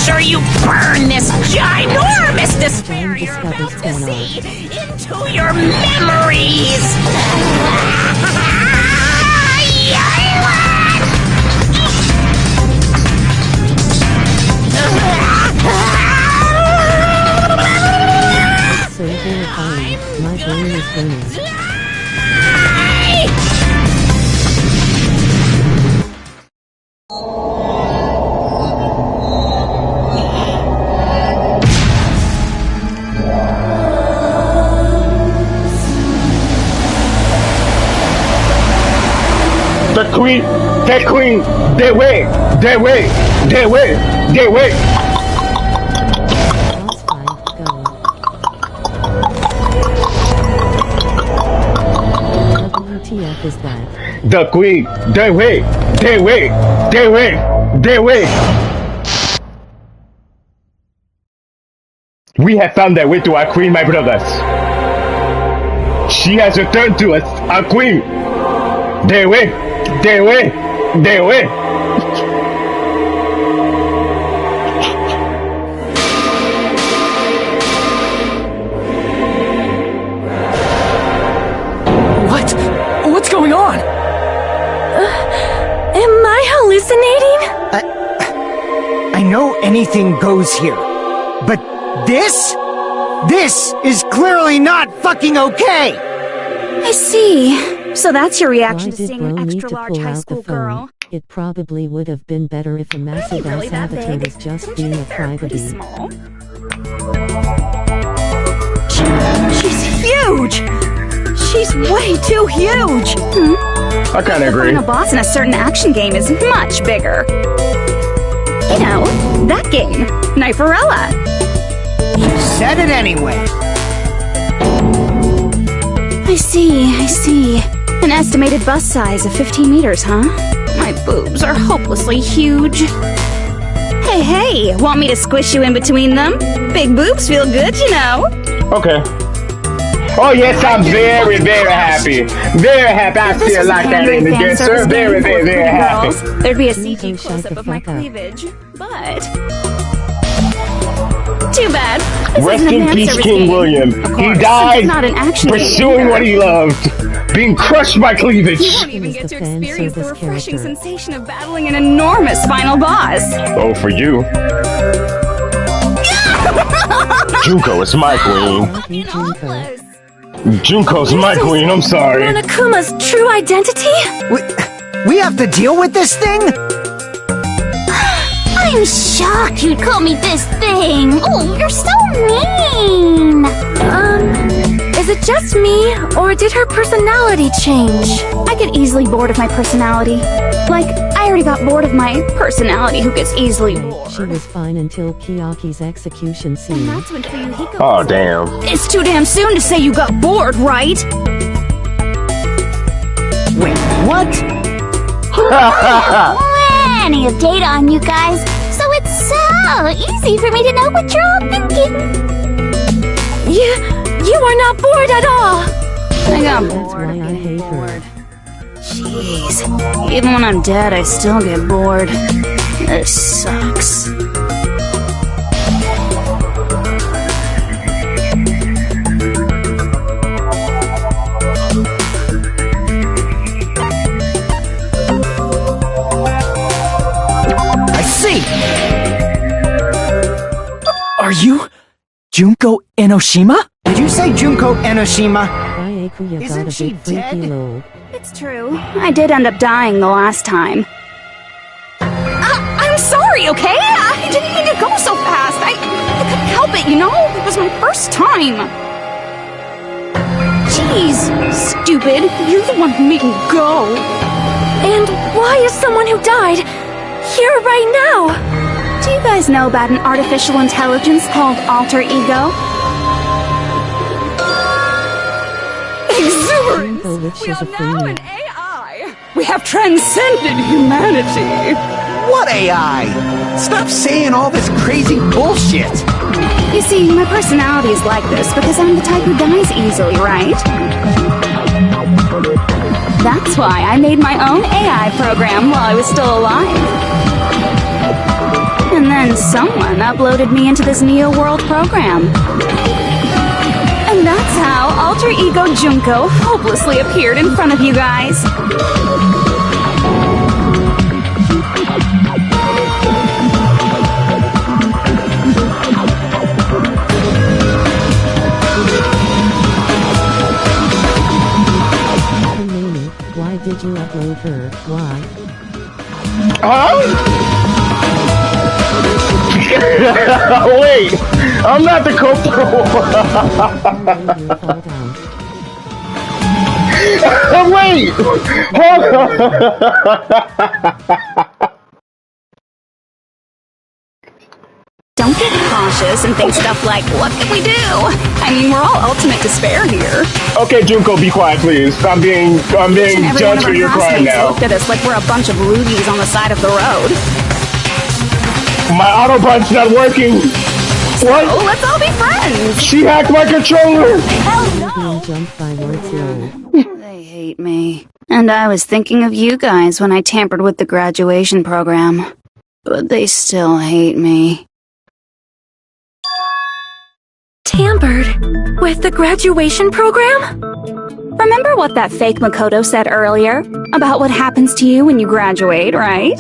sure you burn this ginormous despair you're about to see into your memories! So horrifying. My brain is burning. The queen, they wait. That's fine, go. WTF is that? The queen, they wait. We have found our way to our queen, my brothers. She has returned to us, our queen. They wait. What's going on? Am I hallucinating? I know anything goes here, but this is clearly not fucking okay! I see. So that's your reaction Why to did seeing bro an need extra to large pull high out school the phone? girl. It probably would have been better if a massive Really ass that avatar big? was just Don't you being a think they're pretty crybaby. small? She's huge! She's way too huge! I kinda agree. Being a boss in a certain action game is much bigger. You know, that game, Kniferella. You said it anyway! I see. An estimated bust size of 15 meters, huh? My boobs are hopelessly huge. Hey, want me to squish you in between them? Big boobs feel good, you know. Okay. Oh yes, I'm very happy. Very happy. I feel like that in the game, sir. Very happy. There'd be a Please CG don't shut close-up the of my fuck up. cleavage, but too bad. This Rest isn't a in man peace, service King game. William. Of He course, died it's not an action game pursuing either. what he loved, being crushed by You cleavage. won't even Is get the to fan experience the service refreshing character. sensation of battling an enormous final boss. Oh, for you. Junko is my queen. Love you, Junko. Junko's my queen, I'm sorry. Monokuma's true identity? We have to deal with this thing? I'm shocked you'd call me this thing. Oh, you're so mean. Is it just me, or did her personality change? I get easily bored of my personality. Like, I already got bored of my personality who gets easily bored. She was fine until Kiyaki's execution And scene. that's when Fuyuhiko Oh, was- damn. It's too damn soon to say you got bored, right? Wait, what? Plenty of data on you guys, so it's so easy for me to know what you're all thinking. You are not bored at all! I got That's bored. why I hate her. Jeez. Even when I'm dead, I still get bored. This sucks. I see! Are you Junko Enoshima? Did you say Junko Enoshima? Why Akuya Isn't got a she bit freaky dead? low. It's true. I did end up dying the last time. I'm sorry, okay? I didn't mean to go so fast. I couldn't help it, you know? It was my first time. Jeez, stupid. You're the one who made me go. And why is someone who died here right now? Do you guys know about an artificial intelligence called alter ego? Exuberance! Junko with We are now schizophrenia. an AI! We have transcended humanity! What AI? Stop saying all this crazy bullshit! You see, my personality is like this because I'm the type who dies easily, right? That's why I made my own AI program while I was still alive. And And then someone uploaded me into this Neo World program. And that's how Alter Ego Junko hopelessly appeared in front of you guys. Why did you upload her? Why? Wait, I'm not the culprit. Wait, hold on. Don't get cautious and think stuff like, what can we do? I mean, we're all ultimate despair here. Okay, Junko, be quiet, please. I'm being judged for your crime now. Looked at us like we're a bunch of loogies on the side of the road. My auto button's not working. What? Oh, let's all be friends. She hacked my controller. Being jumped by words low. They hate me. And I was thinking of you guys when I tampered with the graduation program. But they still hate me. Tampered with the graduation program? Remember what that fake Makoto said earlier? About what happens to you when you graduate, right?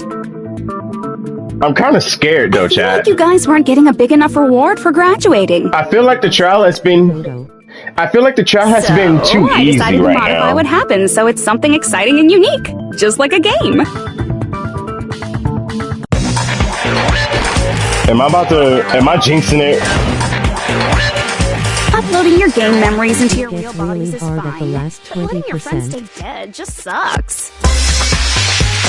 I'm kind of scared though, I feel Chad. like you guys weren't getting a big enough reward for graduating. I feel like the trial has been Photo. too I easy decided to right modify now. what happens so it's something exciting and unique, just like a game. Am I jinxing it? Uploading your game memories into your It real gets bodies really is hard fine. at the last But letting your friends 20%. stay dead just sucks.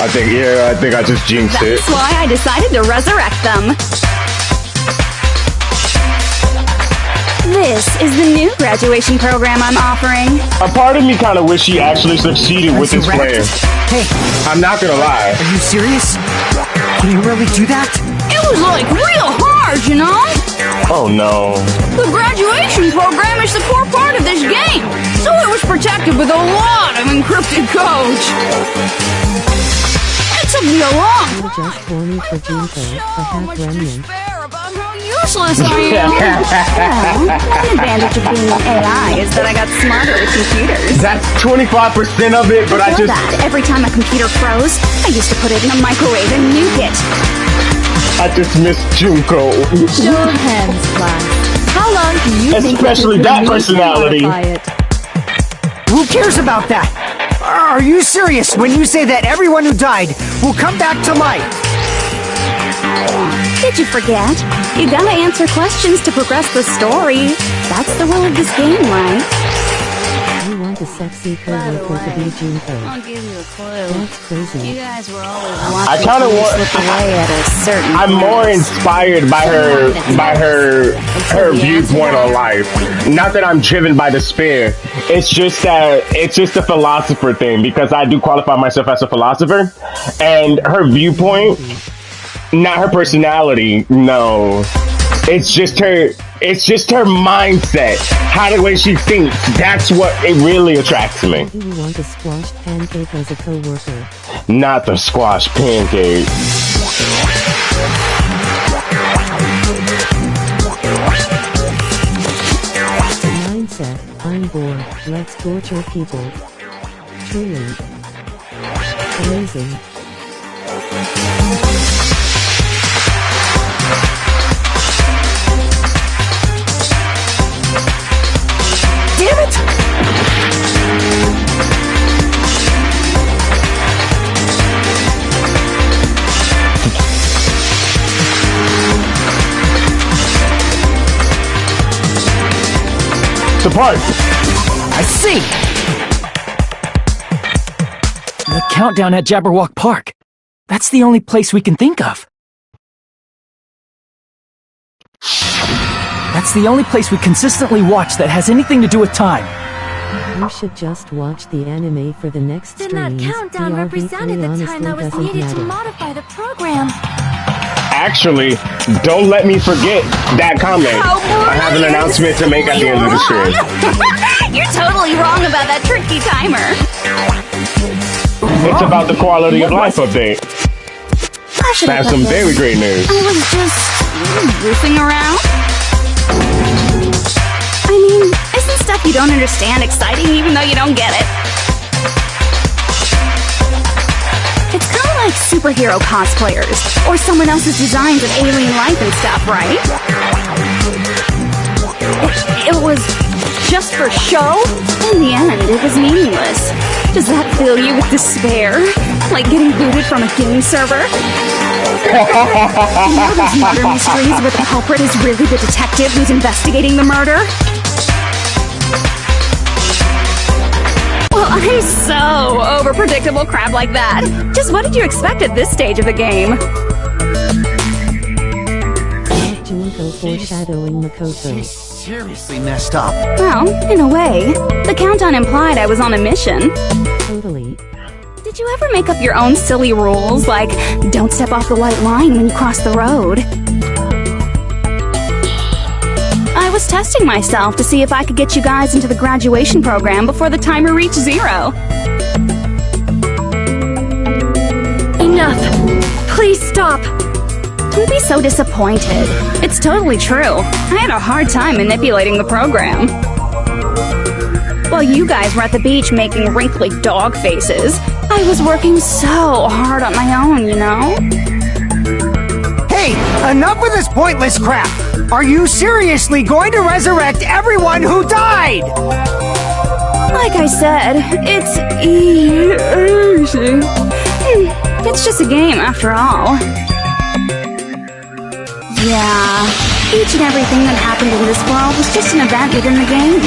I think I just jinxed it. That's why I decided to resurrect them. This is the new graduation program I'm offering. A part of me kind of wish he actually succeeded with his plan. Hey, I'm not gonna lie. are you serious? Can you really do that? It was like real hard, you know? Oh no. The graduation program is the core part of this game, so it was protected with a lot of encrypted code. It took me a long You're just horny for Junko, a hack remnant. despair about how useless I am. Well, one advantage of being an AI is that I got smarter with computers. That's 25% of it, but I Before just that, every time a computer froze, I used to put it in a microwave and nuke it. miss Junko. Show of hands, class. How long do you think Especially it that took me to personality. modify it? Who cares about that? Are you serious when you say that everyone who died will come back to life? Did you forget? You gotta answer questions to progress the story. That's the rule of this game, right? You want a sexy co-worker to be Junko. I'll give you a clue. That's crazy. guys were always I kind of want. away at a certain I'm more inspired by her viewpoint on life. Not that I'm driven by despair. It's just a philosopher thing because I do qualify myself as a philosopher, and her viewpoint, not her personality. No, it's just her mindset, how the way she thinks. That's what it really attracts me. Do you want a squashed pancake as a co-worker? Not the squash pancake. Mindset, I'm bored, let's torture people. Truly. Amazing. Damn it! Support. I see! The countdown at Jabberwock Park. That's the only place we can think of. That's the only place we consistently watch that has anything to do with time. You should just watch the anime for the next Then that streams. countdown The RV3 represented the honestly time that was doesn't needed to matter. modify the program. Actually, don't let me forget that comment. I have an announcement to make at the end of the stream. You're totally wrong about that tricky timer. It's about the quality of life update. I should I That's put some this? very great news. I was just goofing around. I mean, isn't stuff you don't understand exciting even though you don't get it? It's kind of like superhero cosplayers or someone else's designs of alien life and stuff, right? It was just for show? In the end, it was meaningless. Does that fill you with despair? Like getting booted from a game server? You know those murder mysteries where the culprit is really the detective who's investigating the murder? Well, I'm so over predictable crap like that. Just what did you expect at this stage of the game? Junko foreshadowing Makoto. Seriously messed up. Well, in a way. The countdown implied I was on a mission. Totally. Did you ever make up your own silly rules, like don't step off the white line when you cross the road? I was testing myself to see if I could get you guys into the graduation program before the timer reached 0. Enough. Please stop. Don't be so disappointed. It's totally true. I had a hard time manipulating the program. While you guys were at the beach making wrinkly dog faces, I was working so hard on my own, you know? Hey, enough with this pointless crap! Are you seriously going to resurrect everyone who died? Like I said, it's easy. It's just a game after all. Yeah, each and everything that happened in this world was just an event within the game.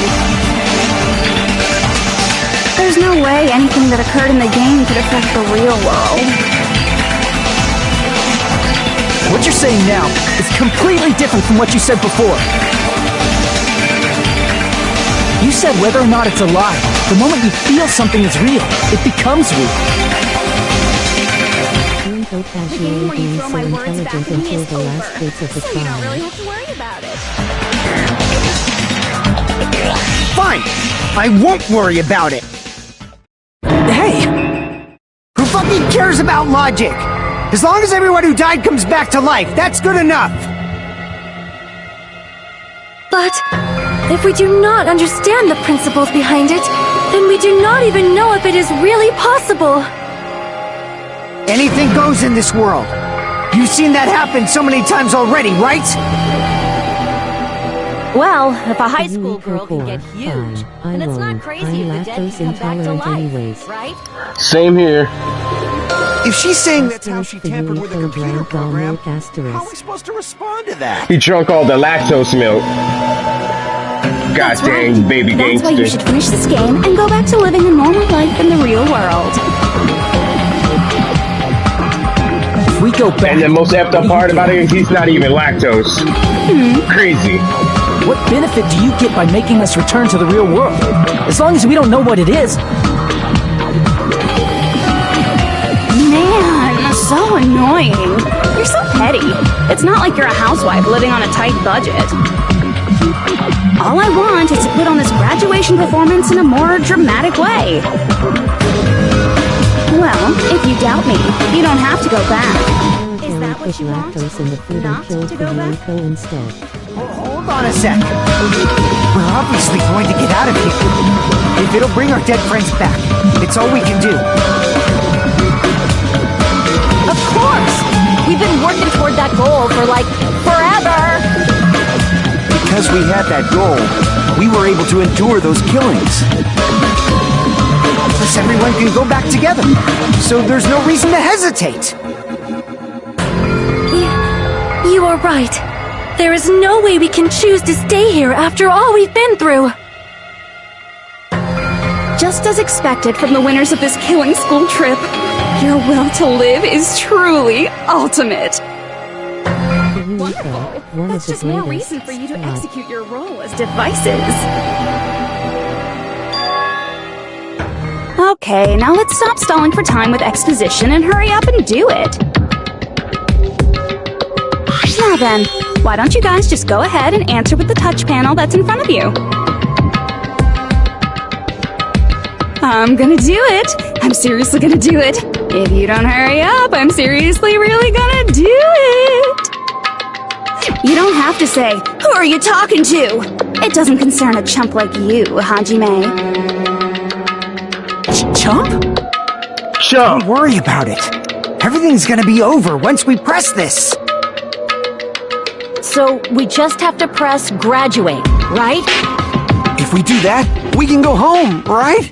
There's no way anything that occurred in the game could affect the real world. What you're saying now is completely different from what you said before. You said whether or not it's a lie, the moment you feel something is real, it becomes real. Junko casually being so intelligent until the last bits of the So you don't really trial. have to worry about it. Fine! I won't worry about it! Hey! Who fucking cares about logic? As long as everyone who died comes back to life, that's good enough! But if we do not understand the principles behind it, then we do not even know if it is really possible. Anything goes in this world. You've seen that happen so many times already, right? Well, if a high You school need girl can for get four, huge, five. then it's not I'm crazy if the dead lactose can come back to intolerant life, anyways. right? Same here. If she's saying that's how Finished she the tampered with the Unico computer drank all program, milk asterisk. how are we supposed to respond to that? He drunk all the lactose milk. God That's right. dang, baby That's why you gangster. should finish this game and go back to living a normal life in the real world. If we go back... And the most effed up part about it, he's not even lactose. Crazy. What benefit do you get by making us return to the real world? As long as we don't know what it is. Man, so annoying. You're so petty. It's not like you're a housewife living on a tight budget. All I want is to put on this graduation performance in a more dramatic way. Well, if you doubt me, you don't have to go back. Is that what Put you want? lactose in the food and Not killed to the go back? Unico instead. Hold on a sec. We're obviously going to get out of here. If it'll bring our dead friends back, it's all we can do. Of course! We've been working toward that goal for, like, forever! Because we had that goal, we were able to endure those killings. Plus everyone can go back together. So there's no reason to hesitate. You are right. There is no way we can choose to stay here after all we've been through. Just as expected from the winners of this killing school trip, your will to live is truly ultimate. The Unico, one That's of the just more greatest. reason for you to spot. execute your role as devices. Okay, now let's stop stalling for time with exposition and hurry up and do it. Now then, why don't you guys just go ahead and answer with the touch panel that's in front of you? I'm gonna do it. I'm seriously gonna do it. If you don't hurry up, I'm seriously really gonna do it. You don't have to say, who are you talking to? It doesn't concern a chump like you, Hajime. Chump? Chump. Don't worry about it. Everything's gonna be over once we press this. So we just have to press graduate, right? If we do that, we can go home, right?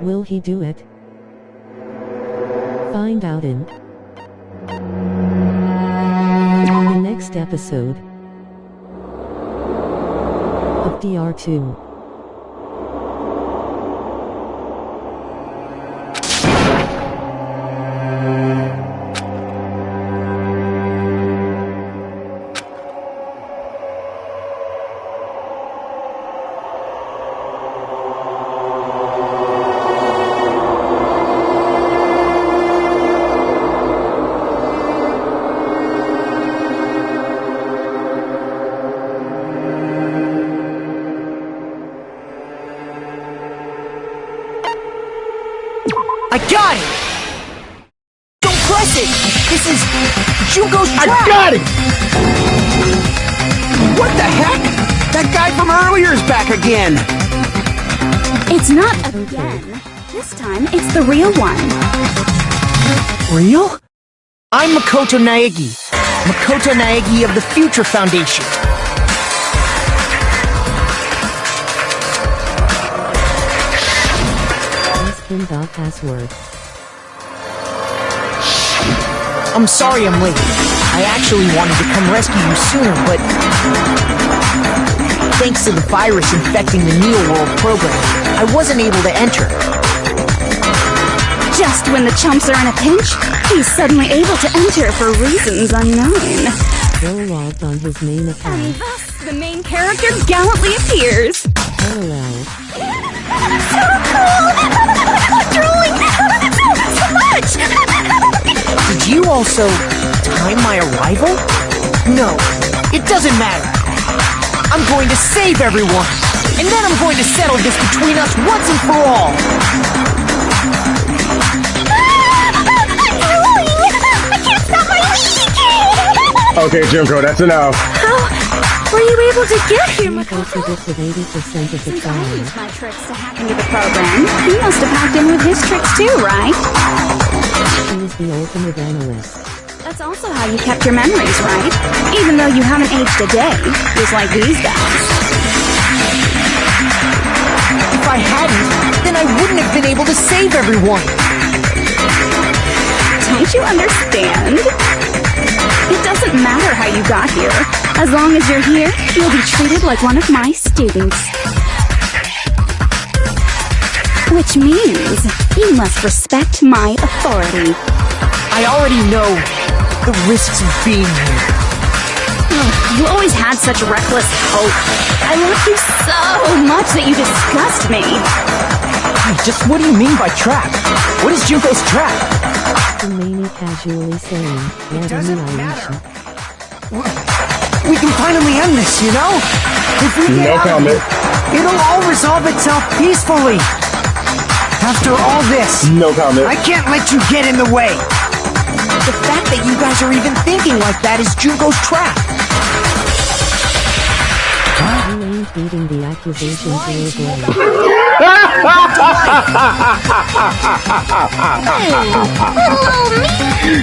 Will he do it? Find out in the next episode of DR2. I got it! Don't press it! This is Junko's trap! I got it! What the heck? That guy from earlier is back again. It's not again. This time, it's the real one. Real? I'm Makoto Naegi. Makoto Naegi of the Future Foundation. Password. I'm sorry I'm late. I actually wanted to come rescue you sooner, but thanks to the virus infecting the Neo World program, I wasn't able to enter. Just when the chumps are in a pinch, he's suddenly able to enter for reasons unknown. Bill logged on his main And account. thus, the main character gallantly appears. LOL. So cool! Drooling! So much! Did you also time my arrival? No, it doesn't matter. I'm going to save everyone, and then I'm going to settle this between us once and for all. I'm drooling! I can't stop my leaking! Okay, Junko, that's enough. How were you able to get here, He also Makoto? predicted 80% of the Since I time. used my tricks to hack into the program, he must have hacked in with his tricks too, right? He is the ultimate analyst. That's also how you kept your memories, right? Even though you haven't aged a day, just like these guys. If I hadn't, then I wouldn't have been able to save everyone. Don't you understand? It doesn't matter how you got here. As long as you're here, you'll be treated like one of my students. Which means you must respect my authority. I already know the risks of being here. You always had such reckless hope. I love you so much that you disgust me. Hey, just what do you mean by trap? What is Junko's trap? Hermione casually saying, "What doesn't an matter. Irish." We can finally end this, you know? If we get No out of comment. it, it'll all resolve itself peacefully. After all this, No comment. I can't let you get in the way. The fact that you guys are even thinking like that is Junko's trap. You ain't beating the accusations your brain.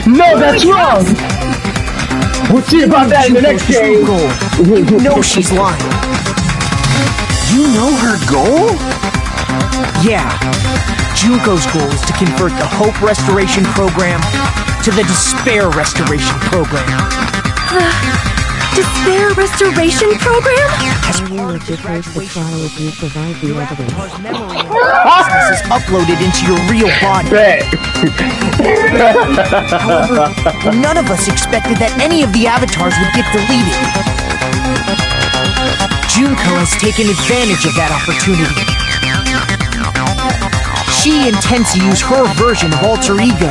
No, that's wrong. We'll see about that in the next game. You know she's lying. You know her goal? Yeah. Junko's goal is to convert the Hope Restoration Program to the Despair Restoration Program. Despair Restoration Program? As I will part of let you the post the graduation trial if you provide the evidence. Because memory and consciousness is uploaded into your real body. Bet. However, none of us expected that any of the avatars would get deleted. has taken advantage of that opportunity. She intends to use her version of alter ego,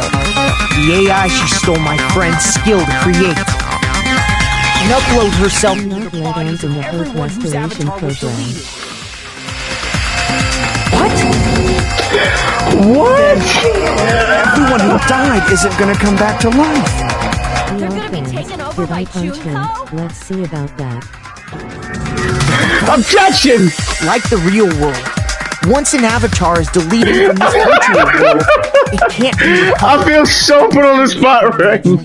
the AI she stole my friend's skill to create, and upload herself to the bodies of everyone whose avatar was deleted. What? What? Everyone who died isn't gonna come back to life. We are be friends. taken over Did by I punch him? Junko? Let's see about that. Objection! Like the real world, once an avatar is deleted from this virtual world, it can't be recovered. I feel so put on the spot right now. I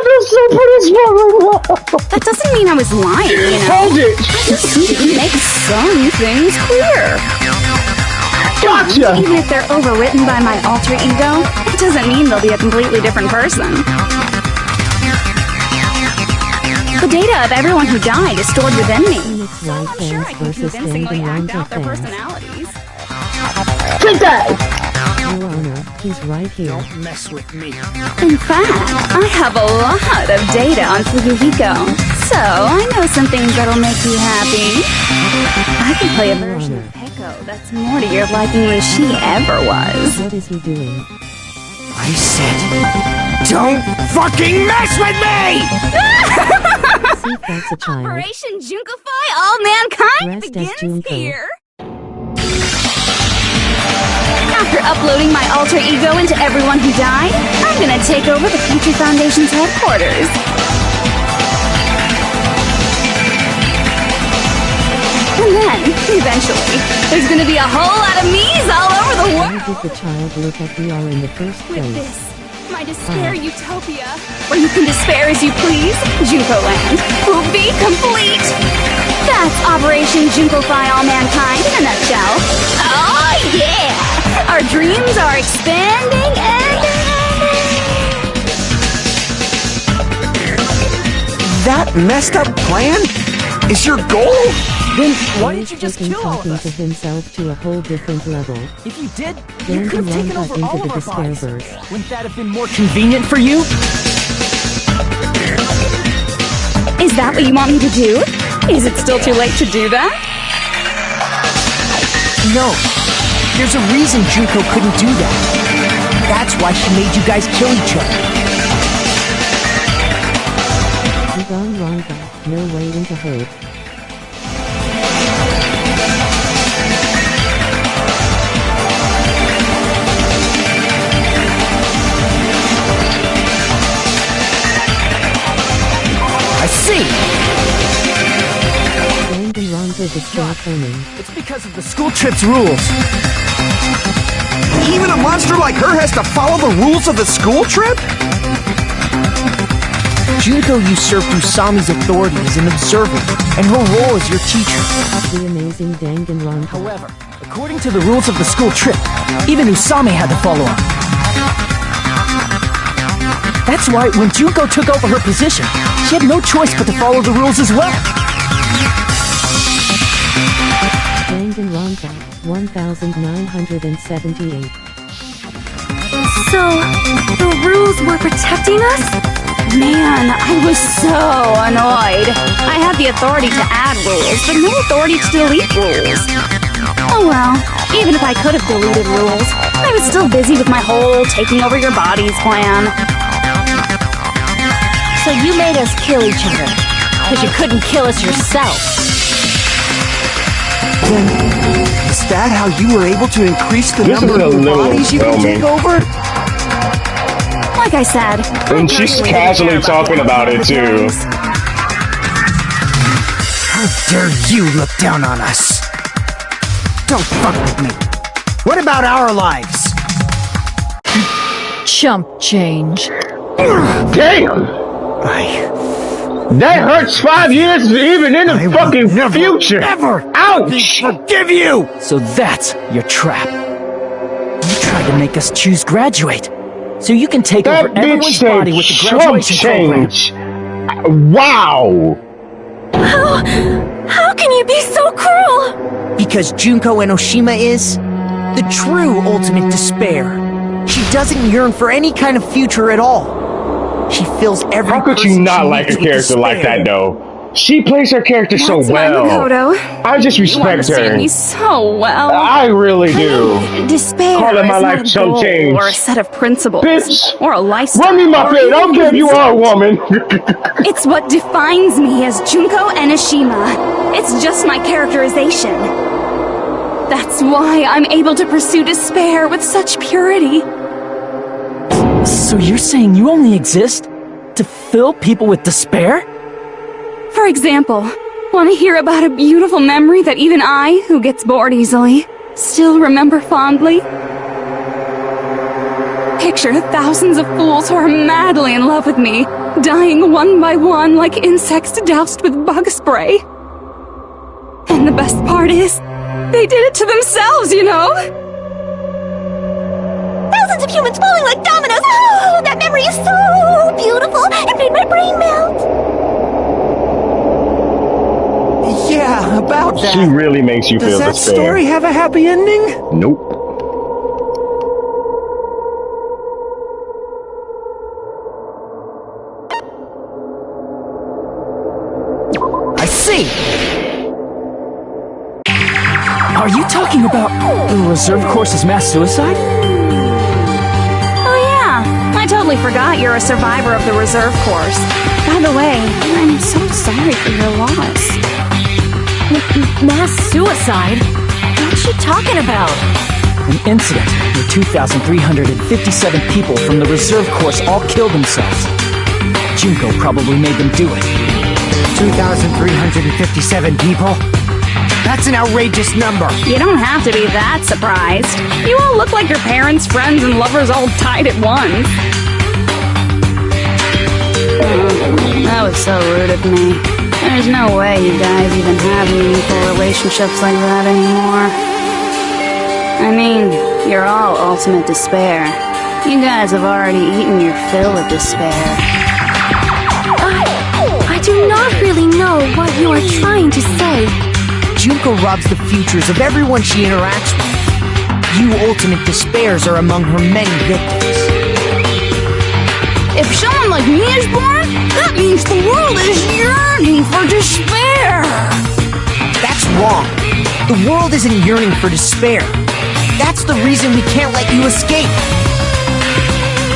feel so put on the spot right now. That doesn't mean I was lying, you know? Hold it! I just need to make some things clear. Gotcha! Even if they're overwritten by my alter ego, it doesn't mean they'll be a completely different person. The data of everyone who died is stored within me. Phoenix So I'm White not sure fans I can versus convincingly act DanganRonpa out their fans. personalities. Take that! Your Honor, he's right here. Don't mess with me. In fact, I have a lot of data on Fuyuhiko, so I know some things that'll make you happy. I can play a version of Peko that's more to your liking than she ever was. What is he doing? I said, don't fucking mess with me! See if that's a child. Operation Junkify All Mankind Dressed as begins Junko. here. After uploading my alter ego into everyone who died, I'm gonna take over the Future Foundation's headquarters. And then, eventually, there's gonna be a whole lot of me's all over the Why world. did the child look at VR in the first With place? this, my despair utopia, where you can despair as you please, Junko Land will be complete. That's Operation Junkify All Mankind in a nutshell. Oh yeah! Our dreams are expanding and That messed up plan is your goal? Then why He's didn't you just taking kill all of talking to us? himself to a whole different level. If you did, you could have taken DanganRonpa over into all the of our bodies. Despairverse. Wouldn't that have been more convenient for you? is that what you want me to do? Is it still too late to do that? No. There's a reason Junko couldn't do that. That's why she made you guys kill each other. DanganRonpa, no way into hope. I see. DanganRonpa destroyed Conan. It's because of the school trip's rules. Even a monster like her has to follow the rules of the school trip? Junko usurped Usami's authority as an observer, and her role as your teacher. The amazing DanganRonpa. However, according to the rules of the school trip, even Usami had to follow up. That's why when Junko took over her position, she had no choice but to follow the rules as well. DanganRonpa, 1978. So, the rules were protecting us? Man, I was so annoyed. I had the authority to add rules, but no authority to delete rules. Oh well, even if I could have deleted rules, I was still busy with my whole taking over your bodies plan. So you made us kill each other, because you couldn't kill us yourself. Then, is that how you were able to increase the This number is a of little bodies you can overwhelming. take over? Like I said, And she's casually talking about it too. How dare you look down on us? Don't fuck with me. What about our lives? Chump change. Damn! That hurts 5 years even in the fucking future! Ouch! Forgive you! So that's your trap. You tried to make us choose graduate, so you can take over That bitch everyone's body said with the chump graduation program. change! Wow! How can you be so cruel? Because Junko Enoshima is the true ultimate despair. She doesn't yearn for any kind of future at all. She fills every How could you person not she like a meets with character like despair. that though? She plays her character so That's my well. Makoto. I just You respect understand her. me so well. I really do. Despair Call it my is life not a some goal change. or a set of principles Bitch, or a lifestyle. run me my or plate. I don't even care if you are a instinct. woman. It's what defines me as Junko Enoshima. It's just my characterization. That's why I'm able to pursue despair with such purity. So you're saying you only exist to fill people with despair? For example, want to hear about a beautiful memory that even I, who gets bored easily, still remember fondly? Picture thousands of fools who are madly in love with me, dying one by one like insects doused with bug spray. And the best part is, they did it to themselves, you know? Thousands of humans falling like dominoes. Oh, that memory is so beautiful. It made my brain melt. Yeah, about that. She really makes you Does feel that despair. story have a happy ending? Nope. I see. Are you talking about the reserve course's mass suicide? Oh yeah, I totally forgot you're a survivor of the reserve course. By the way, I'm so sorry for your loss. Mass suicide? What's she talking about? An incident where 2,357 people from the reserve course all killed themselves. Junko probably made them do it. 2,357 people? That's an outrageous number. You don't have to be that surprised. You all look like your parents, friends, and lovers all tied at once. That was so rude of me. There's no way you guys even have meaningful relationships like that anymore. I mean, you're all ultimate despair. You guys have already eaten your fill of despair. I do not really know what you are trying to say. Junko robs the futures of everyone she interacts with. You ultimate despairs are among her many victims. If someone like me is born, that means the world is yearning for despair. That's wrong. The world isn't yearning for despair. That's the reason we can't let you escape.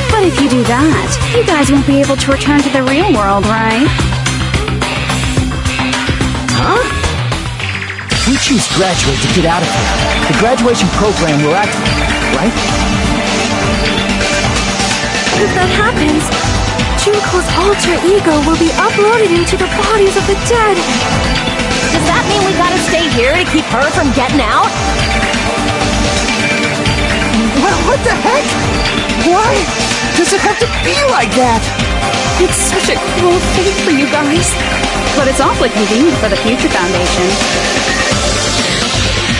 But if you do that, you guys won't be able to return to the real world, right? Huh? We choose graduate to get out of here. The graduation program will activate, right? If that happens, Junko's alter ego will be uploaded into the bodies of the dead. Does that mean we gotta stay here to keep her from getting out? Well, what the heck? Why does it have to be like that? It's such a cruel fate for you guys. But it's awfully convenient for the Future Foundation.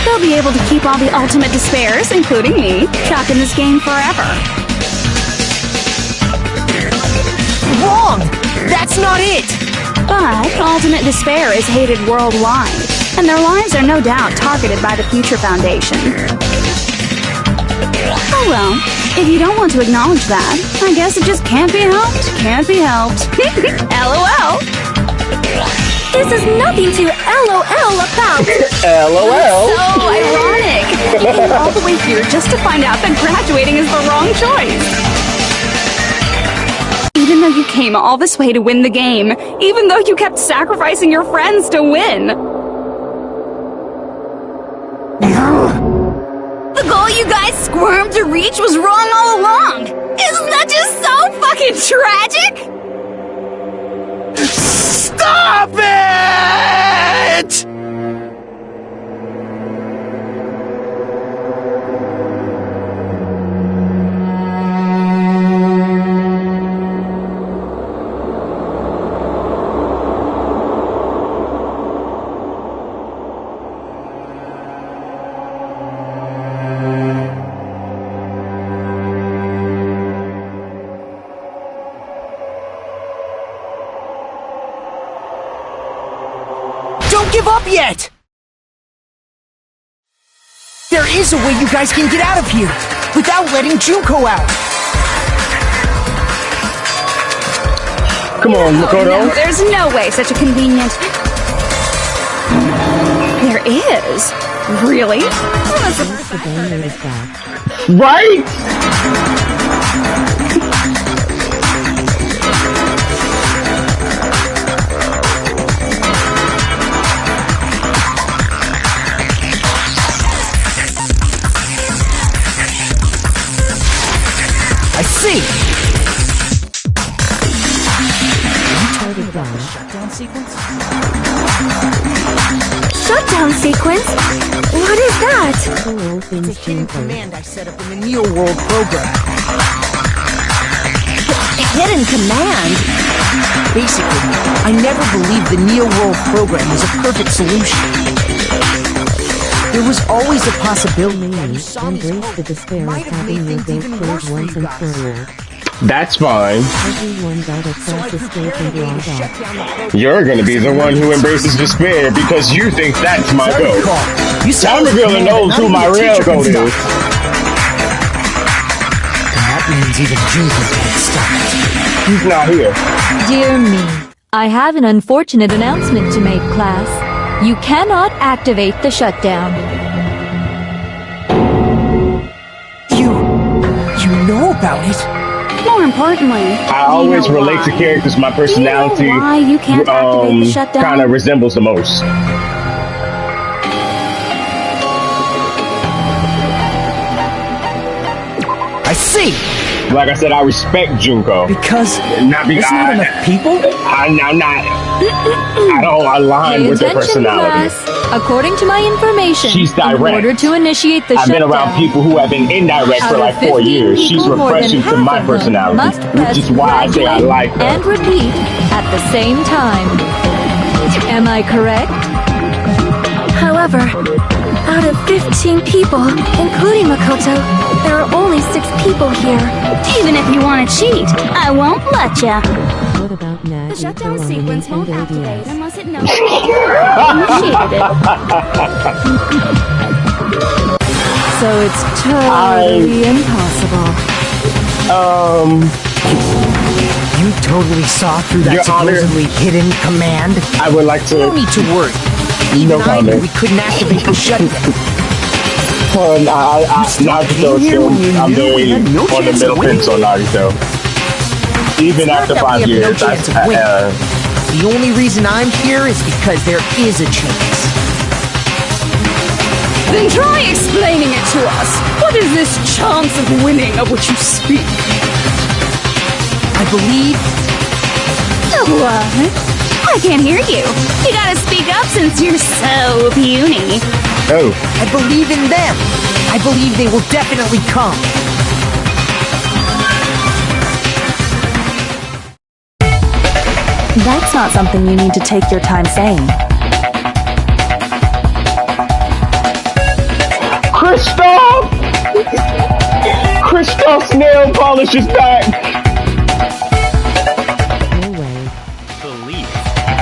They'll be able to keep all the ultimate despairs, including me, trapped in this game forever. Wrong! That's not it! But ultimate despair is hated worldwide, and their lives are no doubt targeted by the Future Foundation. Oh well, if you don't want to acknowledge that, I guess it just can't be helped. Can't be helped. LOL. This is nothing to LOL about. LOL. So ironic. You came all the way here just to find out that graduating is the wrong choice. Even though you came all this way to win the game, even though you kept sacrificing your friends to win. The goal you guys squirmed to reach was wrong all along. Isn't that just so fucking tragic? Stop it! Don't give up yet! There is a way you guys can get out of here without letting Junko out. Come on, Makoto. No, there's no way such a convenient... There is. Really? The banner is back. Right? I see! Shutdown sequence? Shutdown sequence? What is that? All things It's a hidden Junko. command I set up in the Neo World program. Hidden command? Basically, I never believed the Neo World program was a perfect solution. There was always a possibility that Please Usami's embrace the hope despair of might have having made your things boat even closed worse for once you and for guys. all. That's fine. Everyone got a So I cross escape prepared and a way to log shut off. down the program. You're gonna be the one who embraces despair because you think that's my Very goal. cool. You said I'm I was a revealing command those that who not my even a real teacher can goal stop. is. And that means even Junko can't stop it. He's not here. Dear me, I have an unfortunate announcement to make, class. You cannot activate the shutdown. You know about it? More importantly, I always relate to characters my personality Do you know why you can't activate the shutdown? kind of resembles the most. I see! Like I said, I respect Junko. Because Not there's not enough people? I'm not. I don't align Pay with their attention, personality. class. According to my information, She's in direct. order to initiate the I've been shutdown, around people who have been indirect for out like of 4 15 years. She's people, more than refreshing to half my of them personality, must which press is why I say I graduate like and her. repeat at the same time. Am I correct? However, out of 15 people, including Makoto, there are only 6 people here. Even if you want to cheat, I won't let ya. What about Nat The Eco shutdown on the sequence won't Nintendo activate DS? unless it knows initiated it. So it's totally impossible. You totally saw through that Your Honor. supposedly hidden command? I would like No to. need to worry. Even No I knew comment. we couldn't activate the shutdown. Naruto being here when you I'm knew we very had no on the chance middle of fence on Naruto. Even not after that we 5 have no years, chance of winning. The only reason I'm here is because there is a chance. Then try explaining it to us. What is this chance of winning of which you speak? I believe What? I can't hear you. You gotta speak up since you're so puny. Oh, I believe in them. I believe they will definitely come. That's not something you need to take your time saying. Kristoff! Kristoff's nail polish is back! No way. Believe.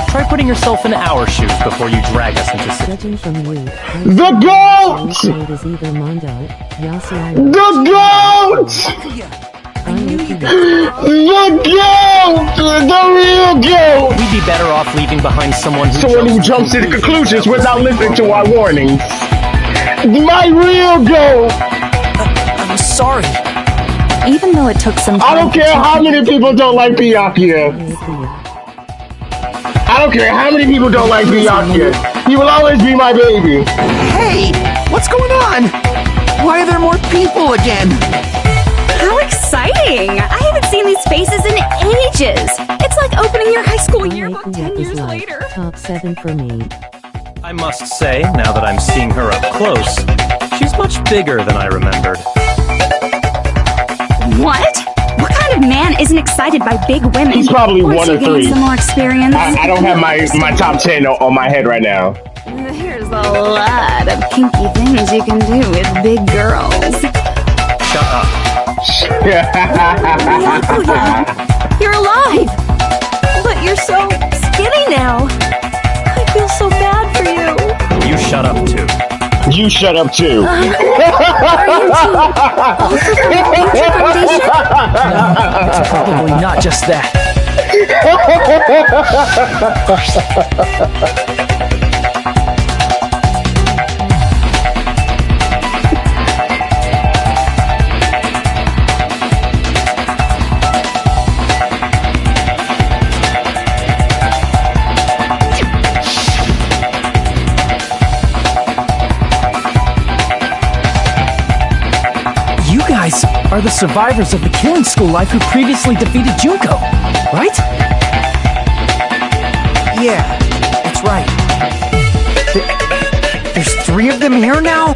Try putting yourself in our shoes before you drag us into Judging from you, The GOAT! it is either Mondo, Yasuo, The GOAT! Inoki, The GOAT! The real GOAT! We'd be better off leaving behind someone Someone who jumps to the conclusions without listening to our warnings. My real GOAT! I'm sorry. Even though it took some I time. don't care how many people don't like Byakuya. I don't care how many people don't like Byakuya. He will always be my baby. Hey, what's going on? Why are there more people again? How exciting! I haven't seen these faces in ages. It's like opening your high school yearbook 10 is years like later. top 7 for me. I must say, now that I'm seeing her up close, she's much bigger than I remembered. What? What kind of man isn't excited by big women? He's probably Once one you or gain 3. some more experience. I don't have my top 10 on my head right now. There's a lot of kinky things you can do with big girls. Shut up. Byakuya, you're alive! But you're so skinny now. I feel so bad for you. You shut up too. You shut up too. Are you two also from the Future Foundation? It's probably not just that. You guys are the survivors of the killing school life who previously defeated Junko, right? Yeah, that's right. There's 3 of them here now?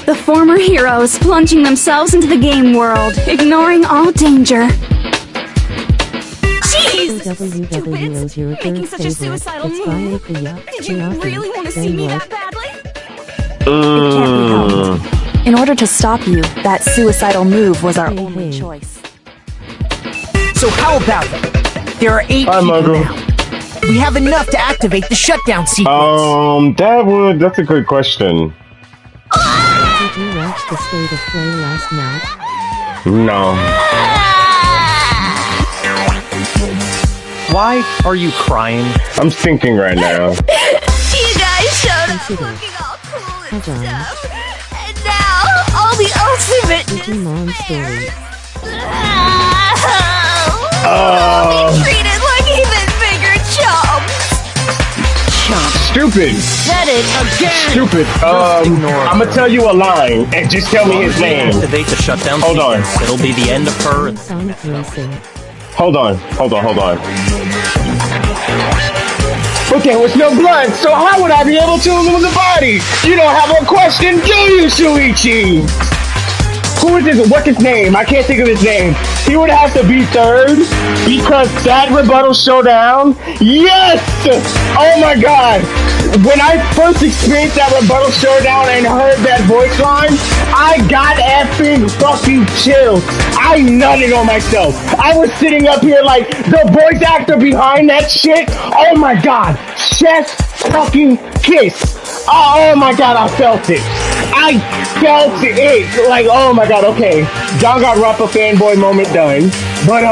The former heroes plunging themselves into the game world, ignoring all danger. Jeez! WWO's your Making third such a favorite. suicidal It's move. finally Kuya. Did you really want to see me that badly? It can't be helped. In order to stop you, that suicidal move was our only hey. choice. So how about it? There are 8 Hi, people Muggle. now. We have enough to activate the shutdown sequence. That's a good question. Did you watch the state of play last night? No. Why are you crying? I'm thinking right now. You guys showed up Consider. looking all cool and Hold on. stuff. And now, all the ultimate Digimon story. I'll be treated like even bigger chumps. Stupid. Said it again. Stupid. I'm gonna tell you a line and just tell me his name. Activate the shutdown Hold on. sequence. It'll be the end of her. Sonic Racing. Hold on. But there was no blood, so how would I be able to lose a body? You don't have a question, do you, Shuichi? Who is this? What's his name? I can't think of his name. He would have to be third because that rebuttal showdown. Yes! Oh my god! When I first experienced that rebuttal showdown and heard that voice line, I got effing fucking chills. I nutted on myself. I was sitting up here like the voice actor behind that shit. Oh my god! Chef's fucking kiss. Oh my god! I felt it. I felt it. Like, oh my god, okay. DanganRonpa fanboy moment done. But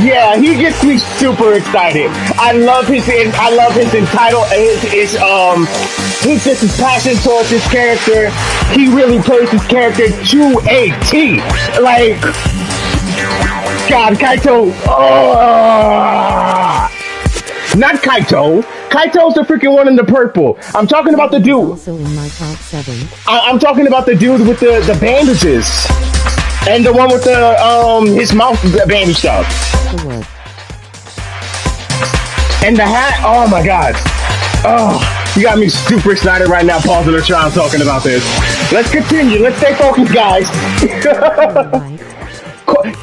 yeah, he gets me super excited. I love his entitled his passion towards his character. He really plays his character to a T. Like, God, Kaito. Not Kaito. Kaito's the freaking one in the purple. I'm talking about the dude. Also in my top 7. I'm talking about the dude with the bandages. And the one with the his mouth bandaged up. The what? And the hat. Oh my god. Oh, you got me super excited right now. Pausing the trial talking about this. Let's continue. Let's stay focused, guys. Alright.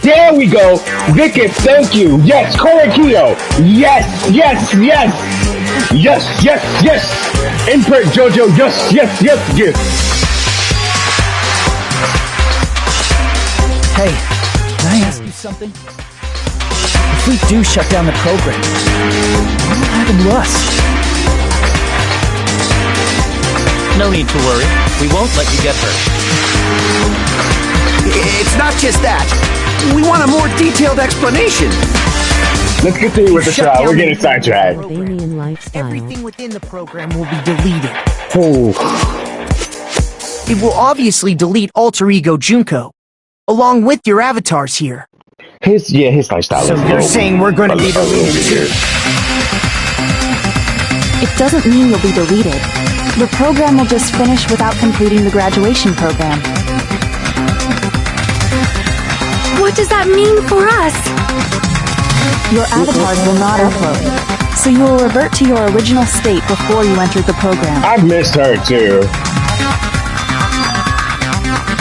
There we go. Vickers, thank you. Yes, Korekiyo. Yes. Input Jojo. Yes. Hey, can I ask you something? If we do shut down the program, what will happen to us? No need to worry. We won't let you get hurt. It's not just that. We want a more detailed explanation. Let's continue with the trial. We're getting sidetracked. Albanian lifestyle. Everything within the program will be deleted. Oh. It will obviously delete Alter Ego Junko, along with your avatars here. His lifestyle. So is you're cool. saying we're going to be deleted too? It doesn't mean you'll be deleted. The program will just finish without completing the graduation program. What does that mean for us? Your avatars will not upload, so you will revert to your original state before you entered the program. I've missed her too.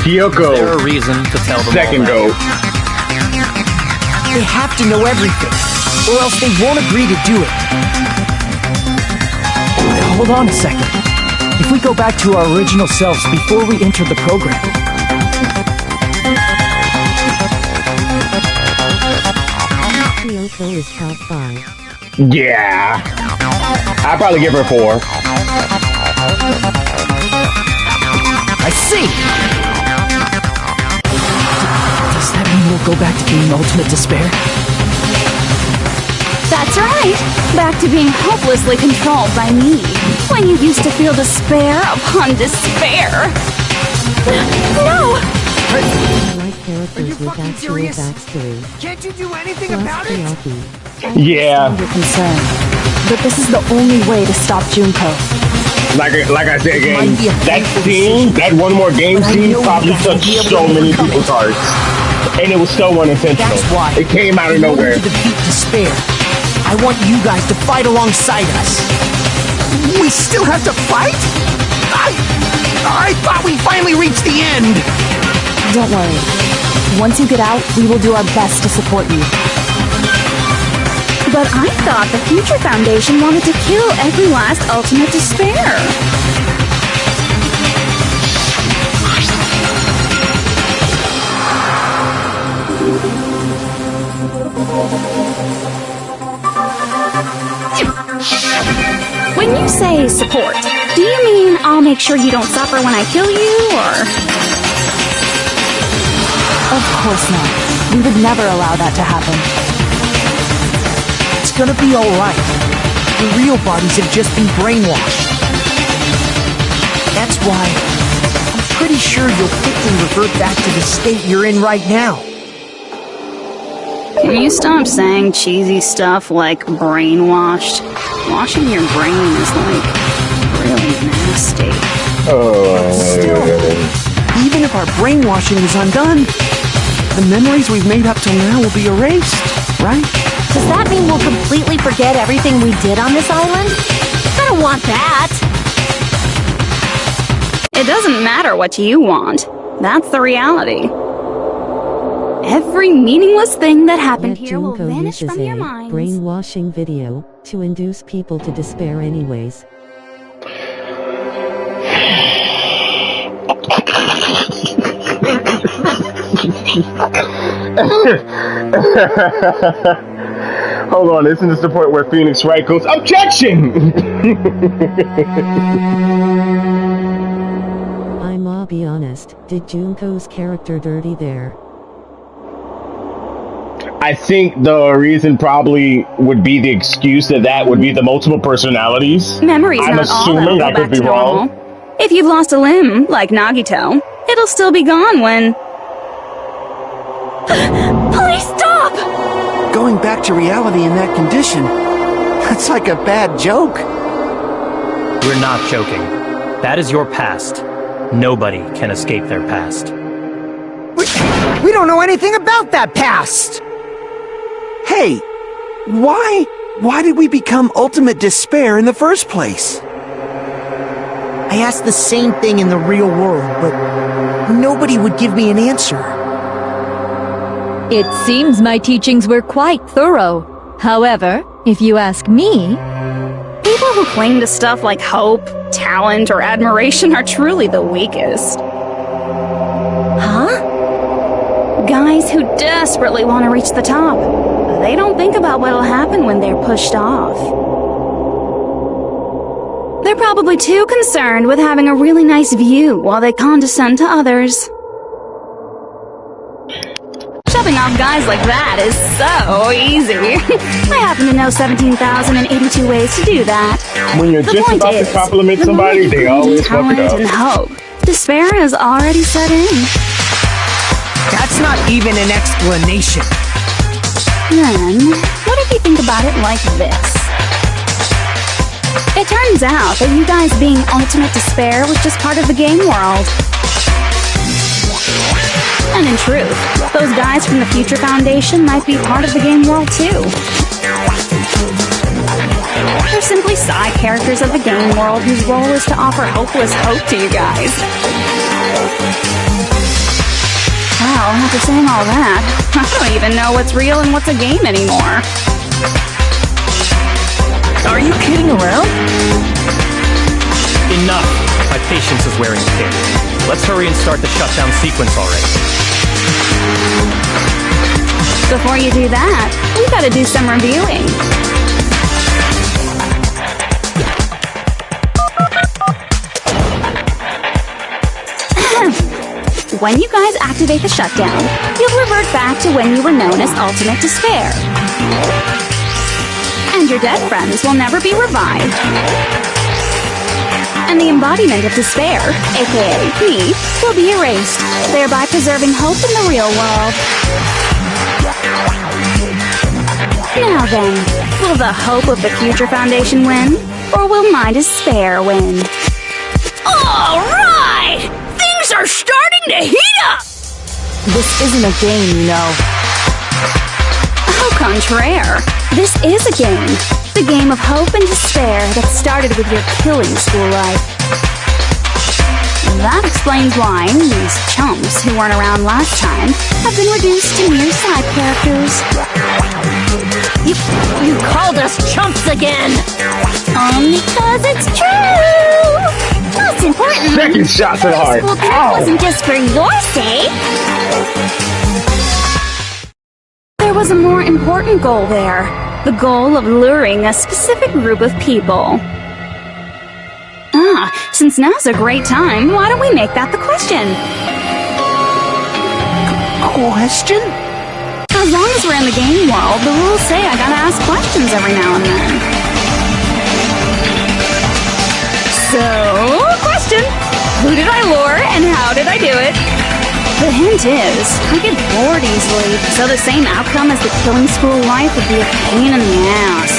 Kyoko, Is there a reason to tell them second all goat. They have to know everything, or else they won't agree to do it. Hold on a second. If we go back to our original selves before we enter the program, Kyoko is top 5. Yeah. I'd probably give her 4. I see! does that mean we'll go back to being ultimate despair? That's right. Back to being hopelessly controlled by me. When you used to feel despair upon despair. No! I like characters with actual backstory. Can't you do anything Plus about it? PLP. Yeah, Your concern. But this is the only way to stop Junko. like I said again, might be a that painful scene, decision, that one more game but I scene know probably you guys will touched be able so to many overcome people's hearts. And it was so unintentional. That's why. It came out of in order nowhere. to defeat despair, I want you guys to fight alongside us. We still have to fight? I thought we finally reached the end. Don't worry. Once you get out, we will do our best to support you. But I thought the Future Foundation wanted to kill every last ultimate despair. When you say support, do you mean I'll make sure you don't suffer when I kill you, or...? Of course not. We would never allow that to happen. It's gonna be alright. The real bodies have just been brainwashed. That's why I'm pretty sure you'll quickly revert back to the state you're in right now. Can you stop saying cheesy stuff like brainwashed? Washing your brain is like really nasty. Still, even if our brainwashing is undone, the memories we've made up till now will be erased, right? Does that mean we'll completely forget everything we did on this island? I don't want that. It doesn't matter what you want. That's the reality. Every meaningless thing that happened Yet here will Junko vanish uses from your a minds. brainwashing video to induce people to despair anyways. Hold on, isn't this the point where Phoenix Wright goes, OBJECTION! I'll be honest, did Junko's character dirty there? I think the reason probably would be the excuse that would be the multiple personalities. Memory's I'm not all assuming, that'll I go could back be to wrong. normal. If you've lost a limb, like Nagito, it'll still be gone when... Please stop! Going back to reality in that condition, that's like a bad joke. We're not joking. That is your past. Nobody can escape their past. We don't know anything about that past! Hey, why did we become ultimate despair in the first place? I asked the same thing in the real world, but nobody would give me an answer. It seems my teachings were quite thorough. However, if you ask me, People who cling to stuff like hope, talent, or admiration are truly the weakest. Huh? Guys who desperately want to reach the top. They don't think about what'll happen when they're pushed off. They're probably too concerned with having a really nice view while they condescend to others. Shoving off guys like that is so easy. I happen to know 17,082 ways to do that. When you're The just point about is, to compliment the somebody, moment they between always fuck it talent and up. hope, despair has already set in. That's not even an explanation. Then, what if you think about it like this? It turns out that you guys being ultimate despair was just part of the game world. And in truth, those guys from the Future Foundation might be part of the game world too. They're simply side characters of the game world whose role is to offer hopeless hope to you guys. Wow, after saying all that, I don't even know what's real and what's a game anymore. Are you kidding around? Enough! My patience is wearing thin. Let's hurry and start the shutdown sequence already. Before you do that, we gotta do some reviewing. When you guys activate the shutdown, you'll revert back to when you were known as Ultimate Despair. and your dead friends will never be revived. And the embodiment of despair, aka me, will be erased, thereby preserving hope in the real world. Now then, will the hope of the Future Foundation win, or will my despair win? Alright! Things are starting to heat up! This isn't a game, you know. Au contraire, this is a game. The game of hope and despair that started with your killing school life. That explains why these chumps who weren't around last time have been reduced to mere side characters. You called us chumps again! Because it's true! Most important, Second shot to the heart. school trip Ow. wasn't just for your sake. There was a more important goal there. The goal of luring a specific group of people. Since now's a great time, why don't we make that the question? Question? As long as we're in the game world, the rules say I gotta ask questions every now and then. So, question. Who did I lure and how did I do it? The hint is, I get bored easily, so the same outcome as the killing school life would be a pain in the ass.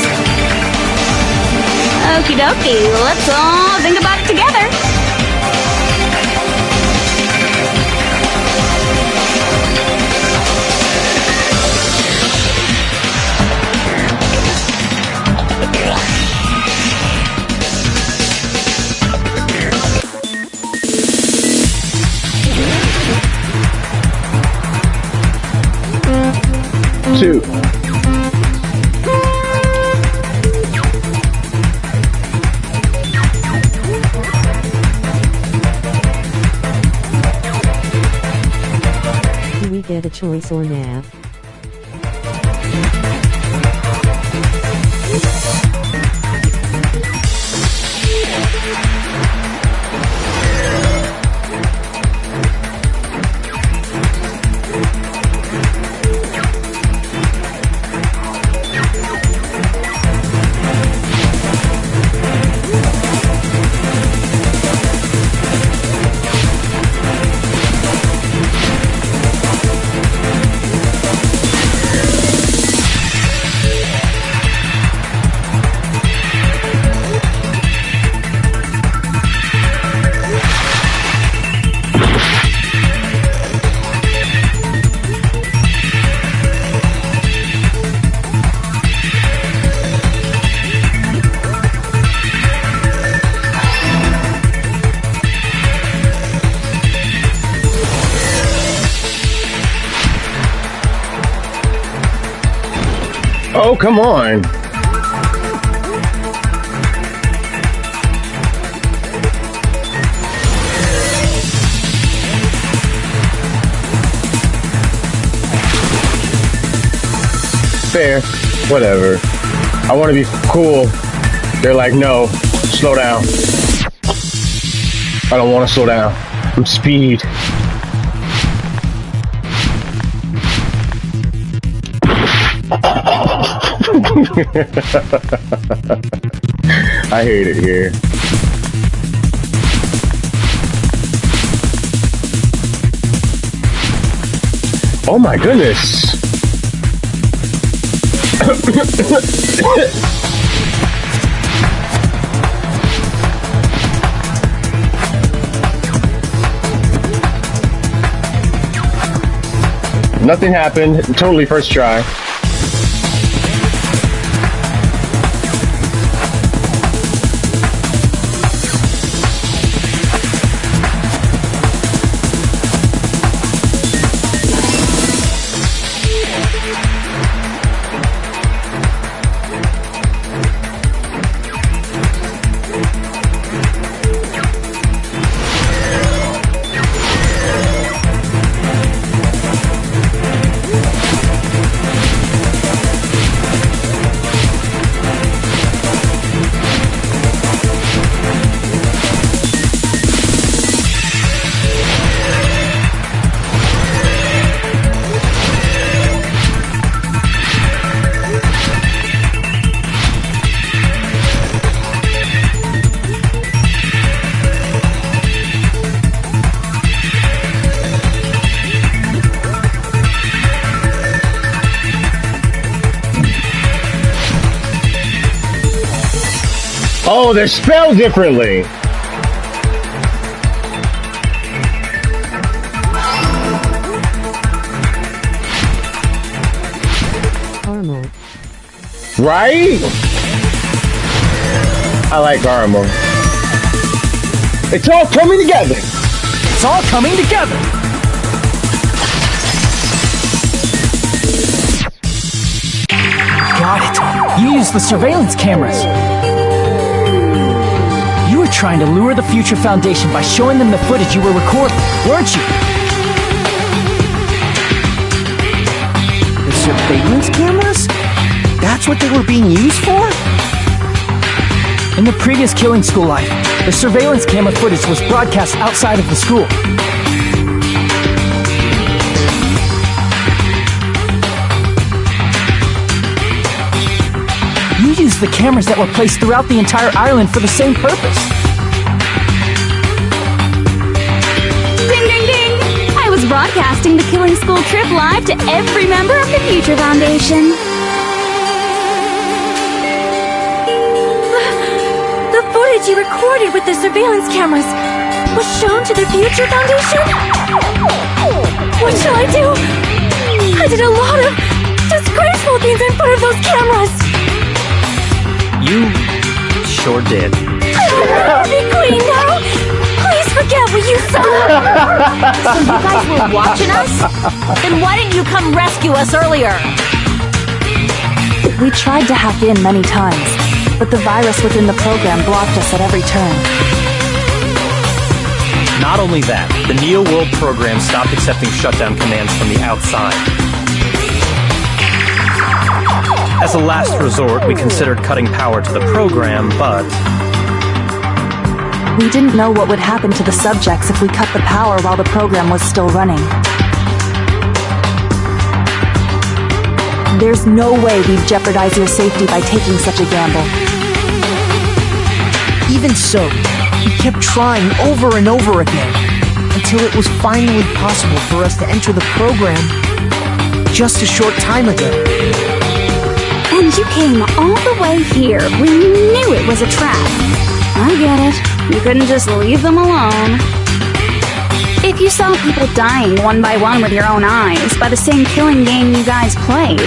Okie dokie, let's all think about it together. Two. Do we get a choice or nav? Oh, come on. Fair. Whatever. I want to be cool. They're like, no, slow down. I don't want to slow down. I'm speed. I hate it here. Oh my goodness. Nothing happened. Totally first try. Oh, they're spelled differently. Caramel. Right? I like caramel. It's all coming together. It's all coming together. Got it. You used the surveillance cameras. You were trying to lure the Future Foundation by showing them the footage you were recording, weren't you? The surveillance cameras? That's what they were being used for? In the previous killing school life, the surveillance camera footage was broadcast outside of the school. You used the cameras that were placed throughout the entire island for the same purpose. Ding ding ding! I was broadcasting the Killing School trip live to every member of the Future Foundation. The footage you recorded with the surveillance cameras was shown to the Future Foundation? What shall I do? I did a lot of disgraceful things in front of those cameras. You sure did. I'll be clean now. Please forget what you saw. So you guys were watching us? Then why didn't you come rescue us earlier? We tried to hack in many times, but the virus within the program blocked us at every turn. Not only that, the Neo World program stopped accepting shutdown commands from the outside. As a last resort, we considered cutting power to the program, but We didn't know what would happen to the subjects if we cut the power while the program was still running. There's no way we'd jeopardize your safety by taking such a gamble. Even so, we kept trying over and over again until it was finally possible for us to enter the program just a short time ago. And you came all the way here when you knew it was a trap. I get it. You couldn't just leave them alone. If you saw people dying one by one with your own eyes by the same killing game you guys played,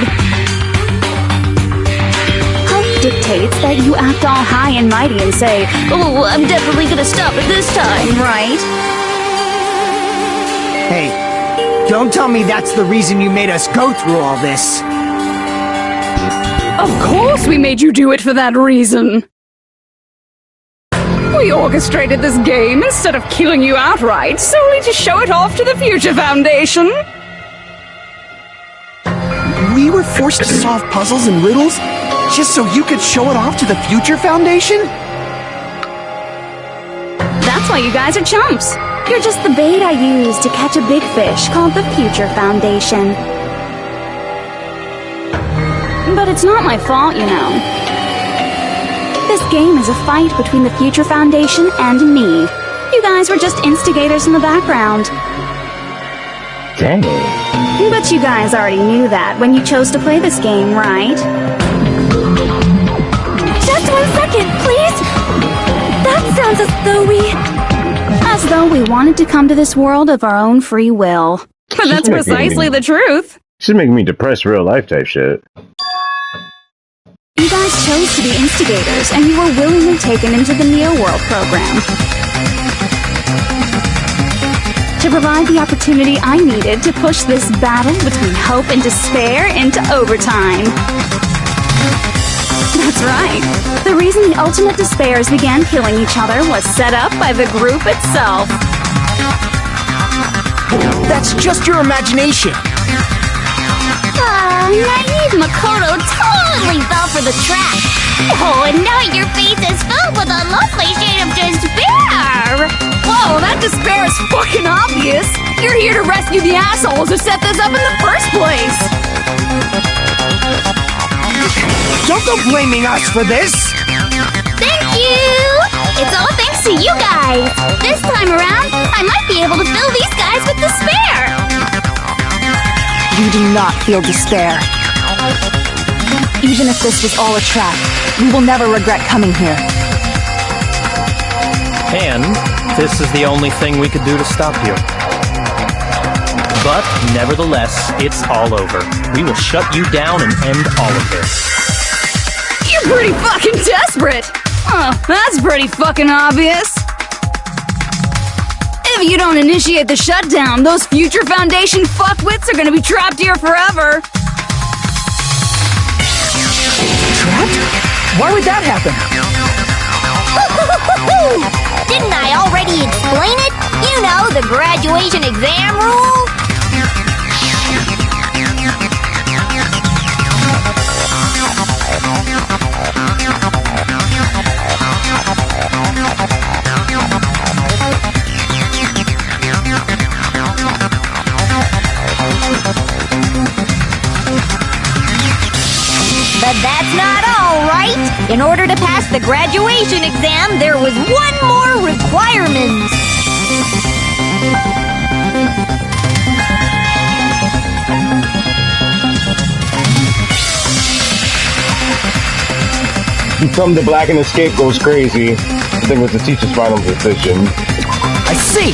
hope dictates that you act all high and mighty and say, "Oh, I'm definitely gonna stop it this time," right? Hey, don't tell me that's the reason you made us go through all this. Of course we made you do it for that reason. We orchestrated this game instead of killing you outright, solely to show it off to the Future Foundation. We were forced to solve puzzles and riddles just so you could show it off to the Future Foundation? That's why you guys are chumps. You're just the bait I used to catch a big fish called the Future Foundation. But it's not my fault, you know. This game is a fight between the Future Foundation and me. You guys were just instigators in the background. Dang. But you guys already knew that when you chose to play this game, right? Just 1 second, please. That sounds as though we wanted to come to this world of our own free will. But that's precisely the truth. She's making me depressed real life type shit. You guys chose to be instigators, and you were willingly taken into the Neo World program to provide the opportunity I needed to push this battle between hope and despair into overtime. That's right. The reason the ultimate despairs began killing each other was set up by the group itself. That's just your imagination. Naive Makoto totally fell for the trap. Oh, and now your face is filled with a lovely shade of despair. Whoa, that despair is fucking obvious. You're here to rescue the assholes who set this up in the first place. Don't go blaming us for this. Thank you. It's all thanks to you guys. This time around, I might be able to fill these guys with despair. You do not feel despair. Even if this was all a trap, we will never regret coming here. And this is the only thing we could do to stop you. But, nevertheless, it's all over. We will shut you down and end all of this. You're pretty fucking desperate! Oh, that's pretty fucking obvious. If you don't initiate the shutdown, those future Foundation fuckwits are gonna be trapped here forever. Trapped? Why would that happen? Didn't I already explain it? You know, the graduation exam rule? But that's not all, right? In order to pass the graduation exam, there was one more requirement. From the Black and Escape goes crazy. I think it was the teacher's final decision. I see!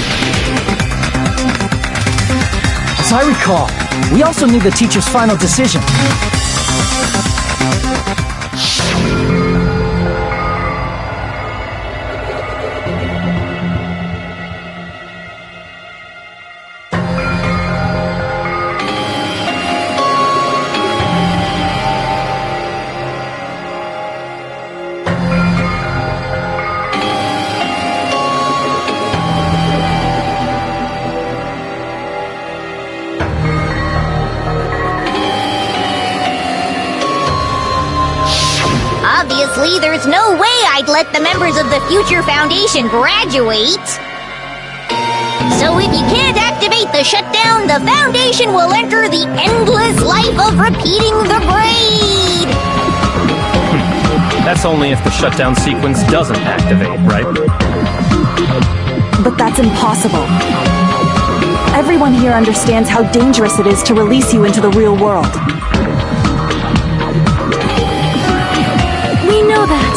As I recall, we also need the teacher's final decision. Obviously, there's no way I'd let the members of the Future Foundation graduate. So if you can't activate the shutdown, the Foundation will enter the endless life of repeating the grade! That's only if the shutdown sequence doesn't activate, right? But that's impossible. Everyone here understands how dangerous it is to release you into the real world. We know that.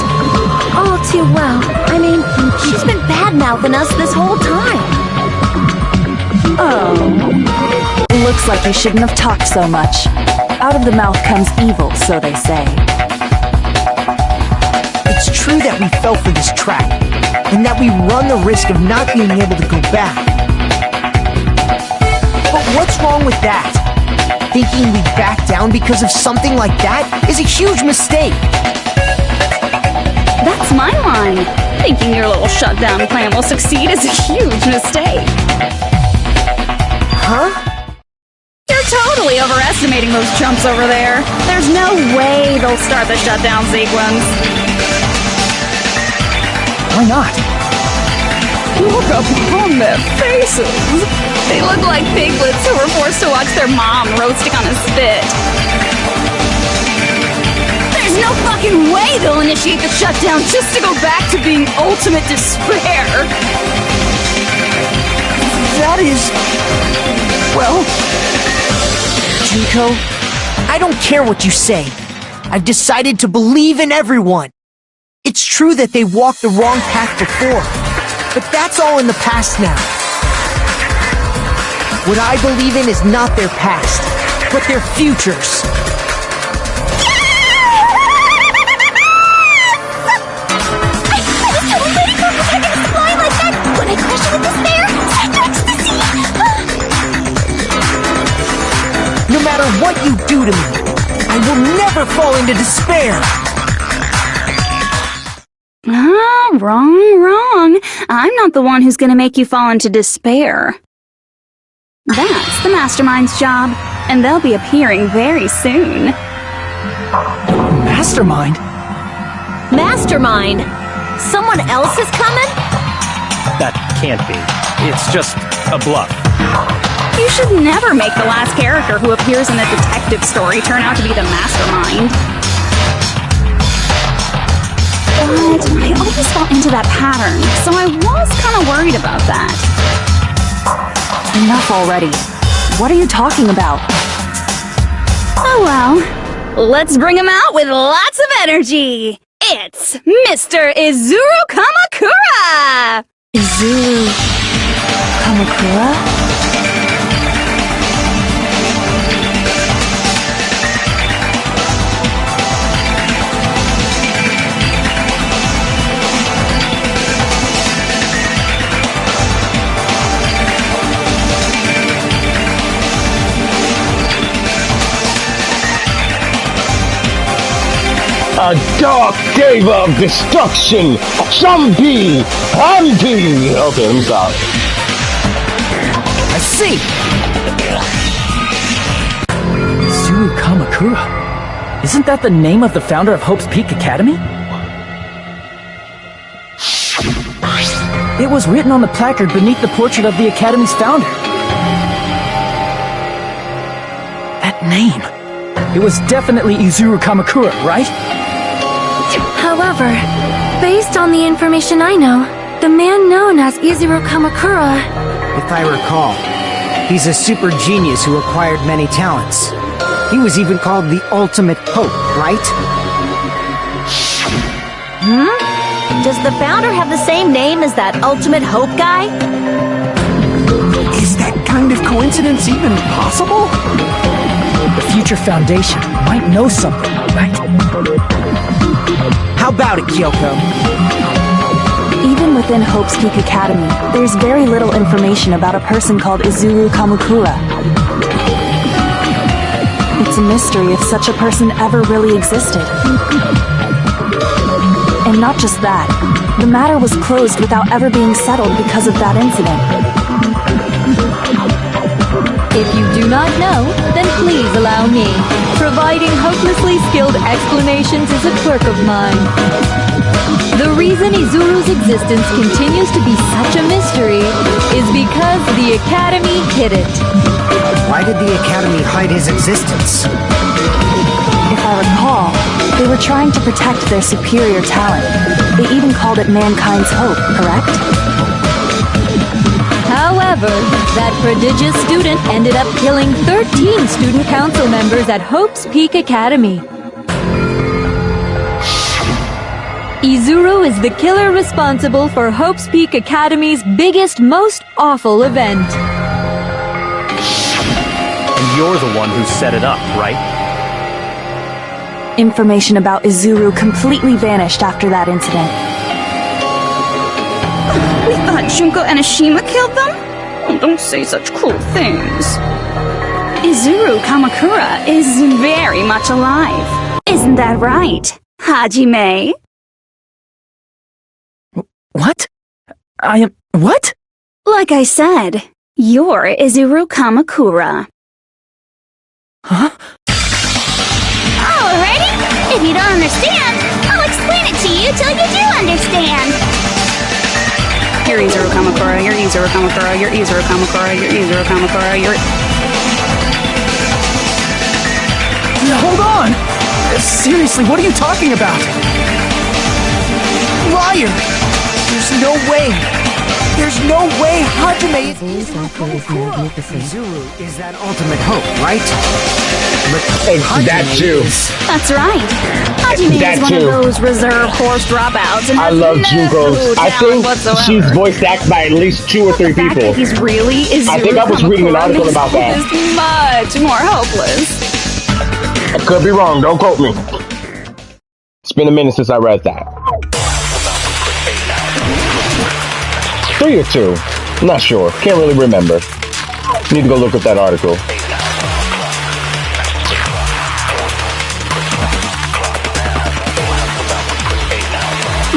All too well. I mean, she's been bad-mouthing us this whole time. Oh. Looks like you shouldn't have talked so much. Out of the mouth comes evil, so they say. It's true that we fell for this trap, and that we run the risk of not being able to go back. But what's wrong with that? Thinking we back down because of something like that is a huge mistake. That's my line. Thinking your little shutdown plan will succeed is a huge mistake. Huh? You're totally overestimating those chumps over there. There's no way they'll start the shutdown sequence. Why not? Look upon their faces. They look like piglets who were forced to watch their mom roasting on a spit. There's no fucking way they'll initiate the shutdown just to go back to being ultimate despair. That is... well... Jinko, I don't care what you say. I've decided to believe in everyone. It's true that they walked the wrong path before, but that's all in the past now. What I believe in is not their past, but their futures. No matter what you do to me, I will never fall into despair! Ah, wrong. I'm not the one who's gonna make you fall into despair. That's the Mastermind's job, and they'll be appearing very soon. Mastermind? Mastermind? Someone else is coming? That can't be. It's just a bluff. You should never make the last character who appears in a detective story turn out to be the Mastermind. But I always fall into that pattern, so I was kind of worried about that. Enough already. What are you talking about? Oh well. Let's bring him out with lots of energy. It's Mr. Izuru Kamakura! Izuru Kamakura? A dark cave of destruction! Zombie! Hunting! Okay, let me stop. I see! Izuru Kamakura. Isn't that the name of the founder of Hope's Peak Academy? It was written on the placard beneath the portrait of the Academy's founder. That name. It was definitely Izuru Kamakura, right? However, based on the information I know, the man known as Izuru Kamakura... If I recall, he's a super genius who acquired many talents. He was even called the Ultimate Hope, right? Does the founder have the same name as that Ultimate Hope guy? Is that kind of coincidence even possible? The Future Foundation might know something, right? How about it, Kyoko? Even within Hope's Peak Academy, there's very little information about a person called Izuru Kamakura. It's a mystery if such a person ever really existed. And not just that, the matter was closed without ever being settled because of that incident. If you do not know, then please allow me. Providing hopelessly skilled explanations is a quirk of mine. The reason Izuru's existence continues to be such a mystery is because the Academy hid it. Why did the Academy hide his existence? If I recall, they were trying to protect their superior talent. They even called it mankind's hope, correct? However, that prodigious student ended up killing 13 student council members at Hope's Peak Academy. Izuru is the killer responsible for Hope's Peak Academy's biggest, most awful event. And you're the one who set it up, right? Information about Izuru completely vanished after that incident. We thought Junko and Ashima killed them? Oh, don't say such cruel things. Izuru Kamakura is very much alive. Isn't that right, Hajime? What? I am... what? Like I said, you're Izuru Kamakura. Huh? Alrighty! If you don't understand, I'll explain it to you till you do understand! You're Izuru Kamakura, you're Izuru Kamakura, you're Izuru Kamakura, you're Izuru Kamakura, you're... Hold on! Seriously, what are you talking about? Liar! There's no way! There's no way Hajime is Voice actor is magnificent. Izuru is that ultimate hope, right? But That too. That's right. Hajime That is one too. of those reserve course dropouts and I has love no Junko. I talent think whatsoever. she's voiced acted by at least 2 or 3 The fact people. that he's really Izuru I think I was reading an Kamakura article about that. makes him much more hopeless. I could be wrong, don't quote me. It's been a minute since I read that. 3 or 2. I'm not sure. Can't really remember. Need to go look at that article.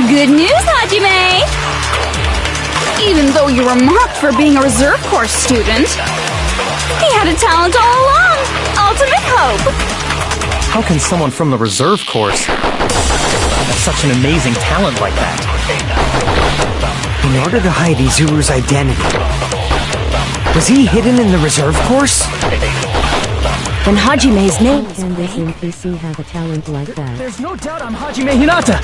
Good news, Hajime! Even though you were mocked for being a reserve course student, he had a talent all along! Ultimate hope! How can someone from the reserve course have such an amazing talent like that? in order to hide Izuru's identity, was he hidden in the reserve course? Then Hajime's name is Can this NPC have a talent like that? There's no doubt I'm Hajime Hinata.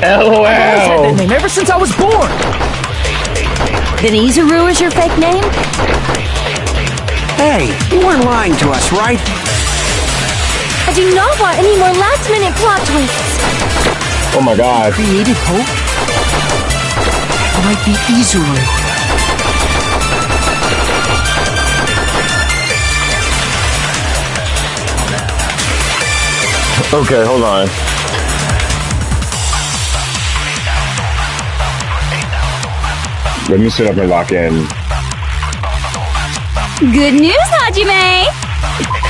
LOL. I've always had that name ever since I was born. Then Izuru is your fake name? Hey, you weren't lying to us, right? I do not want any more last-minute plot twists. Oh my god. Created hope? That might be Izuru. Okay, hold on. Let me sit up and lock in. Good news, Hajime!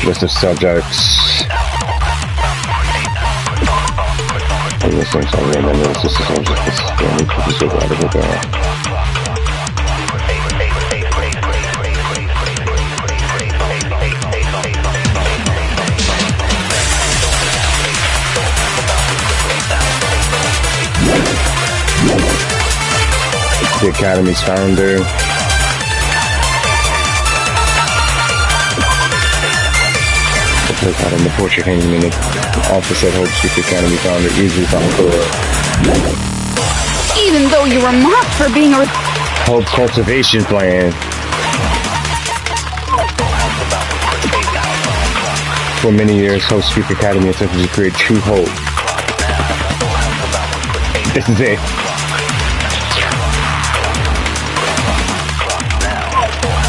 List of subjects. The Academy's founder. The placard on the portrait hanging in it also said Hope Secret Academy founder Izuru Kamakura. Even though you were mocked for being a... Hope cultivation plan. For many years, Hope Secret Academy attempted to create true hope. This is it.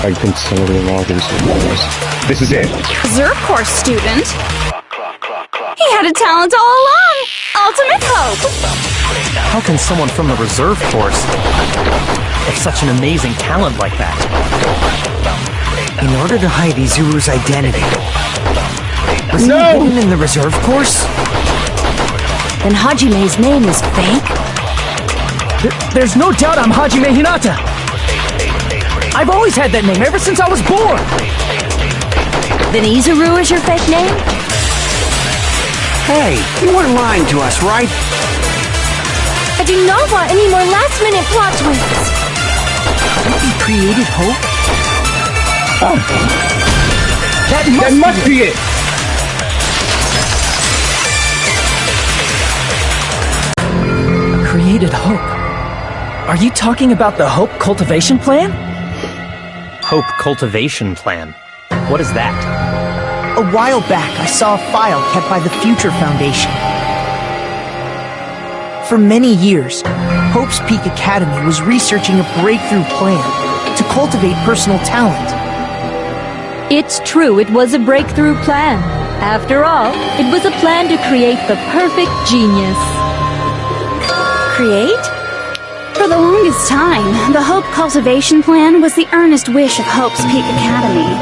I consolidated all these things. This is it. Reserve Course student. He had a talent all along. Ultimate hope. How can someone from the reserve course have such an amazing talent like that? In order to hide Izuru's identity, was he hidden in the reserve course? Then Hajime's name is fake? There's no doubt I'm Hajime Hinata. I've always had that name ever since I was born. Then Izuru is your fake name? Hey, you weren't lying to us, right? I do not want any more last-minute plot twists. Have you created hope? That must be it. Created hope. Are you talking about the Hope Cultivation Plan? Hope Cultivation Plan. What is that? A while back, I saw a file kept by the Future Foundation. For many years, Hope's Peak Academy was researching a breakthrough plan to cultivate personal talent. It's true, it was a breakthrough plan. After all, it was a plan to create the perfect genius. Create? For the longest time, the Hope Cultivation Plan was the earnest wish of Hope's Peak Academy.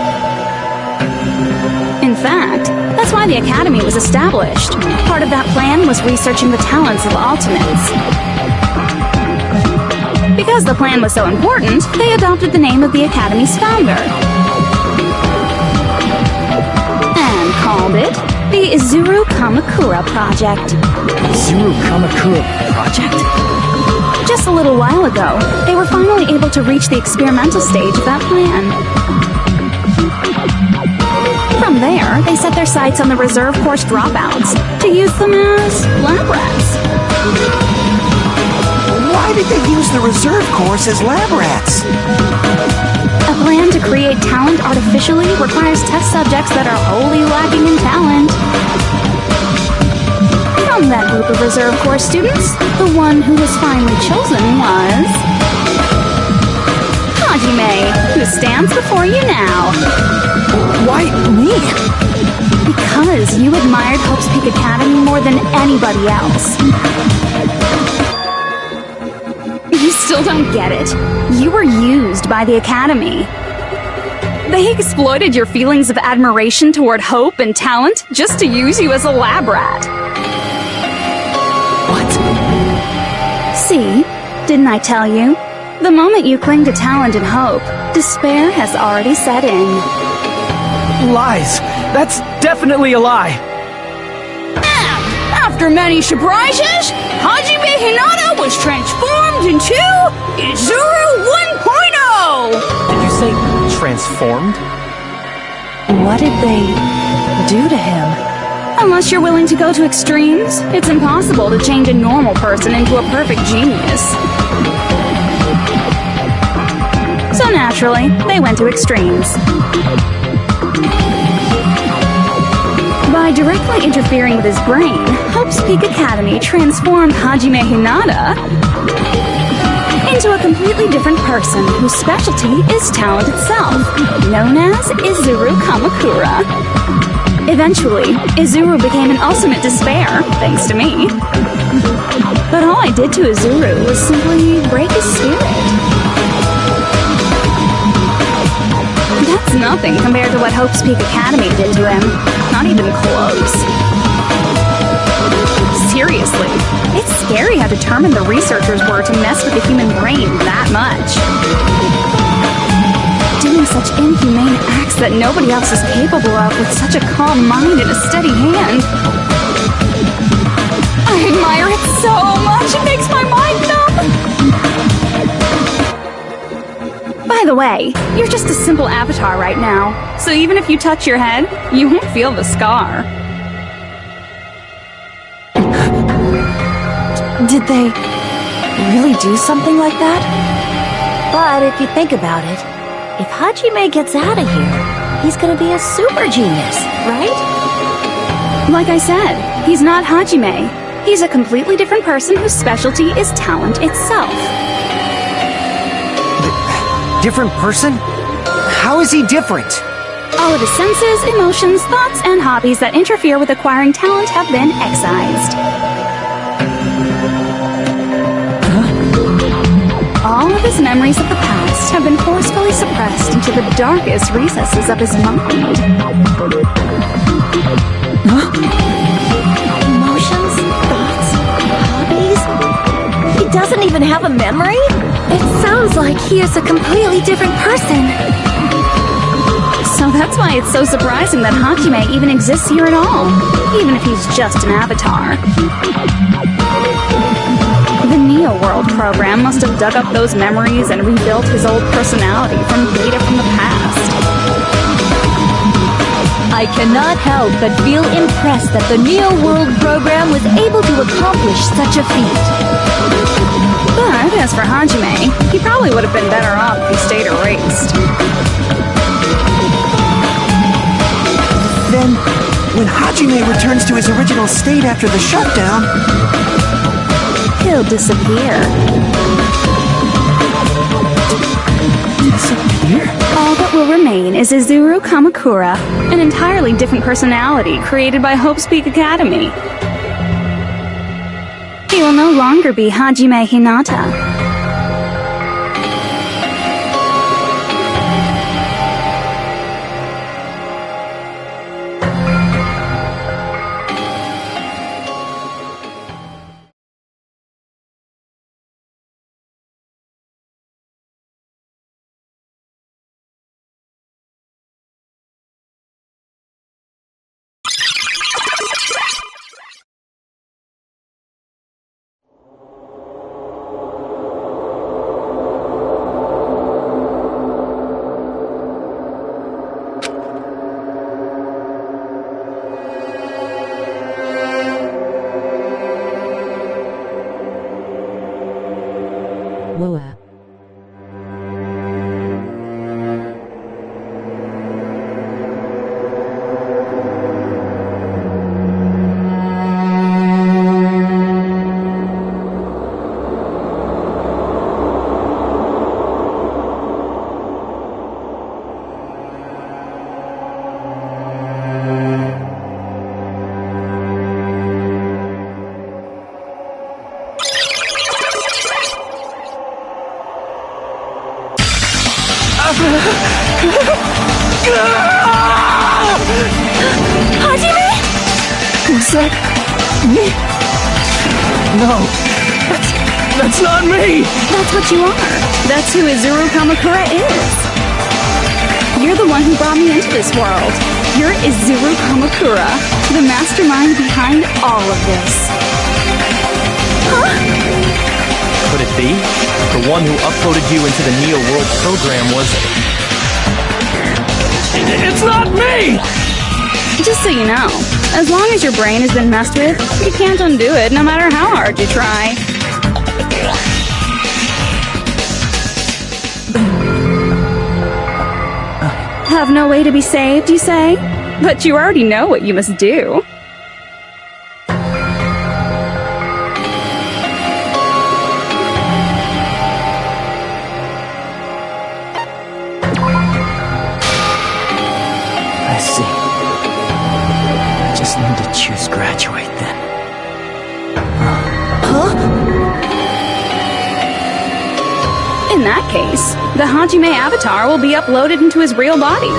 In fact, that's why the Academy was established. Part of that plan was researching the talents of Ultimates. Because the plan was so important, they adopted the name of the Academy's founder. And called it the Izuru Kamakura Project. Izuru Kamakura Project? Just a little while ago, they were finally able to reach the experimental stage of that plan. From there, they set their sights on the reserve course dropouts to use them as lab rats. Why did they use the reserve course as lab rats? A plan to create talent artificially requires test subjects that are wholly lacking in talent. From that group of reserve course students, the one who was finally chosen was... Hajime, who stands before you now. Why me? Because you admired Hope's Peak Academy more than anybody else. You still don't get it. You were used by the Academy. They exploited your feelings of admiration toward hope and talent just to use you as a lab rat. See, didn't I tell you? The moment you cling to talent and hope, despair has already set in. Lies. That's definitely a lie. After many surprises, Hajime Hinata was transformed into Izuru 1.0! Did you say transformed? What did they do to him? Unless you're willing to go to extremes, it's impossible to change a normal person into a perfect genius. So naturally, they went to extremes. By directly interfering with his brain, Hope Hope's Peak Academy transformed Hajime Hinata into a completely different person whose specialty is talent itself, known as Izuru Kamakura. Eventually, Izuru became an ultimate despair, thanks to me. But all I did to Izuru was simply break his spirit. That's nothing compared to what Hope's Peak Academy did to him. Not even close. Seriously, it's scary how determined the researchers were to mess with the human brain that much. Doing such inhumane acts that nobody else is capable of with such a calm mind and a steady hand. I admire it so much, it makes my mind numb! By the way, you're just a simple avatar right now, so even if you touch your head, you won't feel the scar. Did they really do something like that? But if you think about it, if Hajime gets out of here, he's gonna be a super genius, right? Like I said, he's not Hajime. He's a completely different person whose specialty is talent itself. Different person? How is he different? All of his senses, emotions, thoughts, and hobbies that interfere with acquiring talent have been excised. All of his memories of the past have been forcefully suppressed into the darkest recesses of his mind. Emotions, thoughts, hobbies? He doesn't even have a memory? It sounds like he is a completely different person. So that's why it's so surprising that Hajime even exists here at all, even if he's just an avatar. The Neo World program must have dug up those memories and rebuilt his old personality from data from the past. I cannot help but feel impressed that the Neo World program was able to accomplish such a feat. But as for Hajime, he probably would have been better off if he stayed erased. Then, when Hajime returns to his original state after the shutdown, He'll disappear. disappear? All that will remain is Izuru Kamakura, an entirely different personality created by Hope's Peak Academy. He will no longer be Hajime Hinata. Whoa. Hajime? Was that me? No, that's not me! That's what you are. That's who Izuru Kamakura is. You're the one who brought me into this world. You're Izuru Kamakura, the mastermind behind all of this. Could it be? The one who uploaded you into the Neo World program was... It's not me! Just so you know, as long as your brain has been messed with, you can't undo it no matter how hard you try. Have no way to be saved, you say? But you already know what you must do. Let's graduate then. In that case, the Hajime avatar will be uploaded into his real body.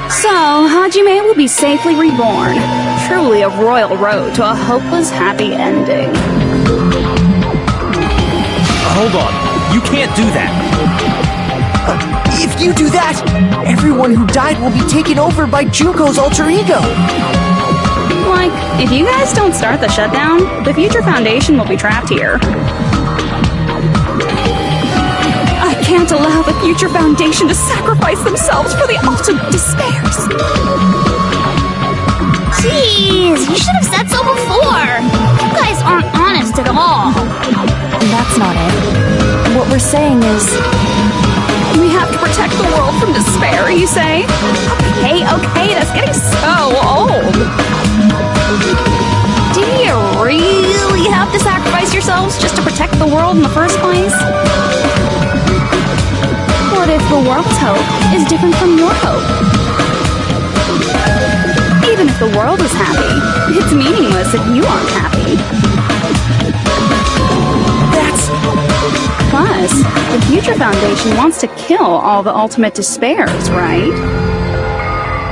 So, Hajime will be safely reborn. Truly a royal road to a hopeless happy ending. Hold on. You can't do that. If you do that, everyone who died will be taken over by Junko's alter ego. Like, if you guys don't start the shutdown, the Future Foundation will be trapped here. I can't allow the Future Foundation to sacrifice themselves for the ultimate despairs. Jeez, you should have said so before. You guys aren't honest at all. That's not it. What we're saying is... We have to protect the world from despair, you say? Okay, that's getting so old. Do you really have to sacrifice yourselves just to protect the world in the first place? What if the world's hope is different from your hope? Even if the world is happy, it's meaningless if you aren't happy. Plus, the Future Foundation wants to kill all the ultimate despairs, right?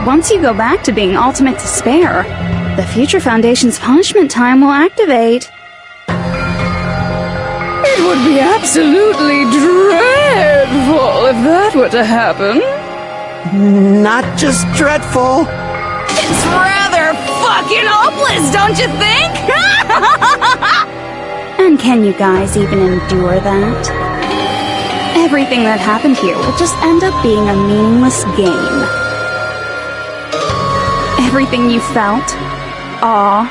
Once you go back to being ultimate despair, the Future Foundation's punishment time will activate. It would be absolutely dreadful if that were to happen. Not just dreadful. It's rather fucking hopeless, don't you think? And can you guys even endure that? Everything that happened here will just end up being a meaningless game. Everything you felt, awe,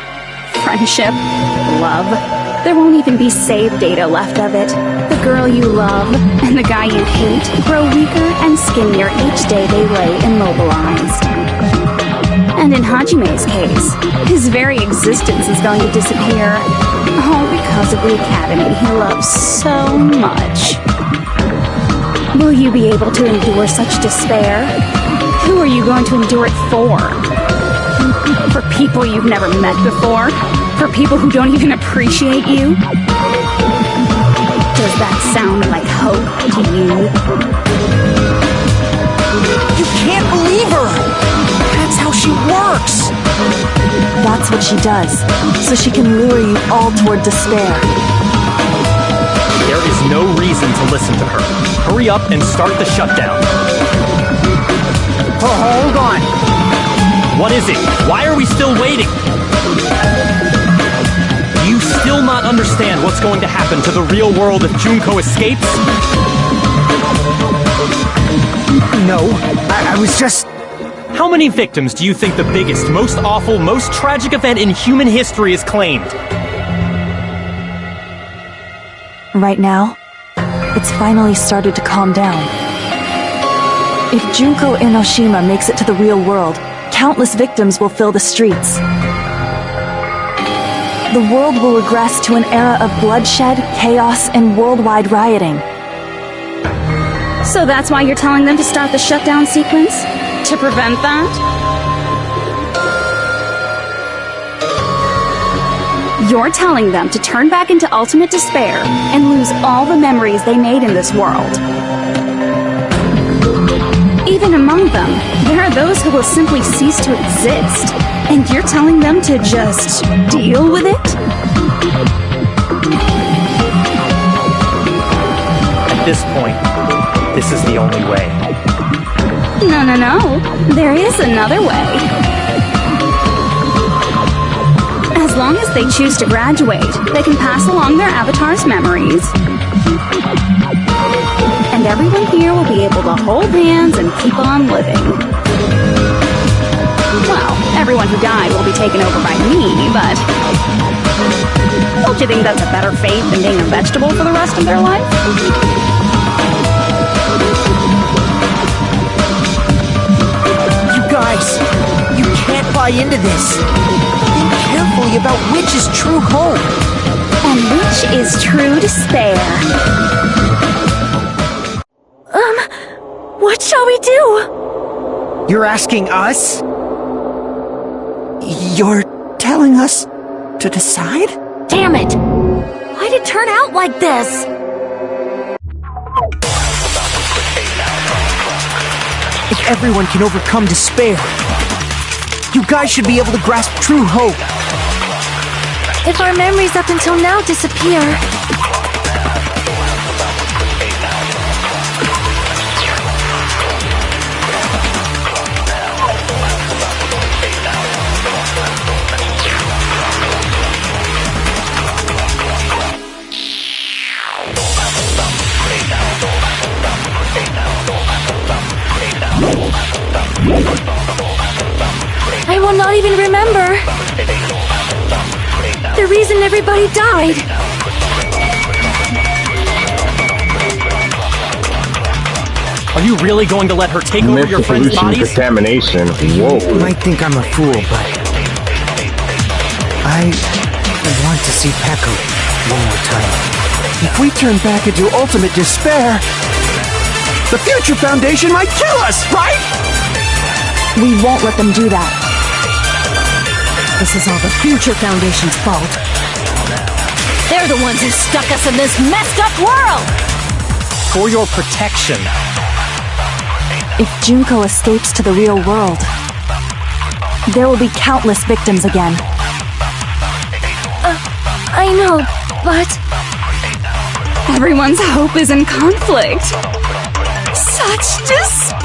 friendship, love, there won't even be save data left of it. The girl you love and the guy you hate grow weaker and skinnier each day they lay immobilized. And in Hajime's case, his very existence is going to disappear, all because of the academy he loves so much. Will you be able to endure such despair? Who are you going to endure it for? For people you've never met before? For people who don't even appreciate you? Does that sound like hope to you? You can't believe her! That's how she works! That's what she does, so she can lure you all toward despair. There is no reason to listen to her. Hurry up and start the shutdown. Oh, hold on. What is it? Why are we still waiting? Do you still not understand what's going to happen to the real world if Junko escapes? No, I was just... How many victims do you think the biggest, most awful, most tragic event in human history has claimed? Right now, it's finally started to calm down. If Junko Enoshima makes it to the real world, countless victims will fill the streets. The world will regress to an era of bloodshed, chaos, and worldwide rioting. So that's why you're telling them to start the shutdown sequence? To prevent that? You're telling them to turn back into ultimate despair and lose all the memories they made in this world. Even among them, there are those who will simply cease to exist, and you're telling them to just deal with it? At this point, this is the only way. No. There is another way. As long as they choose to graduate, they can pass along their avatar's memories. And everyone here will be able to hold hands and keep on living. Well, everyone who died will be taken over by me, but... Don't you think that's a better fate than being a vegetable for the rest of their life? You guys, you can't buy into this. Think carefully about which is true hope. And which is true despair. What shall we do? You're asking us? You're telling us to decide? Damn it! Why'd it turn out like this? If everyone can overcome despair, you guys should be able to grasp true hope. If our memories up until now disappear, I will not even remember the reason everybody died. Are you really going to let her take over your friends' Pollution, bodies? contamination. Whoa. You might think I'm a fool, but I want to see Peko one more time. If we turn back into ultimate despair, the Future Foundation might kill us, right? We won't let them do that. This is all the Future Foundation's fault. They're the ones who stuck us in this messed up world! For your protection. If Junko escapes to the real world, there will be countless victims again. I know, but... Everyone's hope is in conflict. Such despair!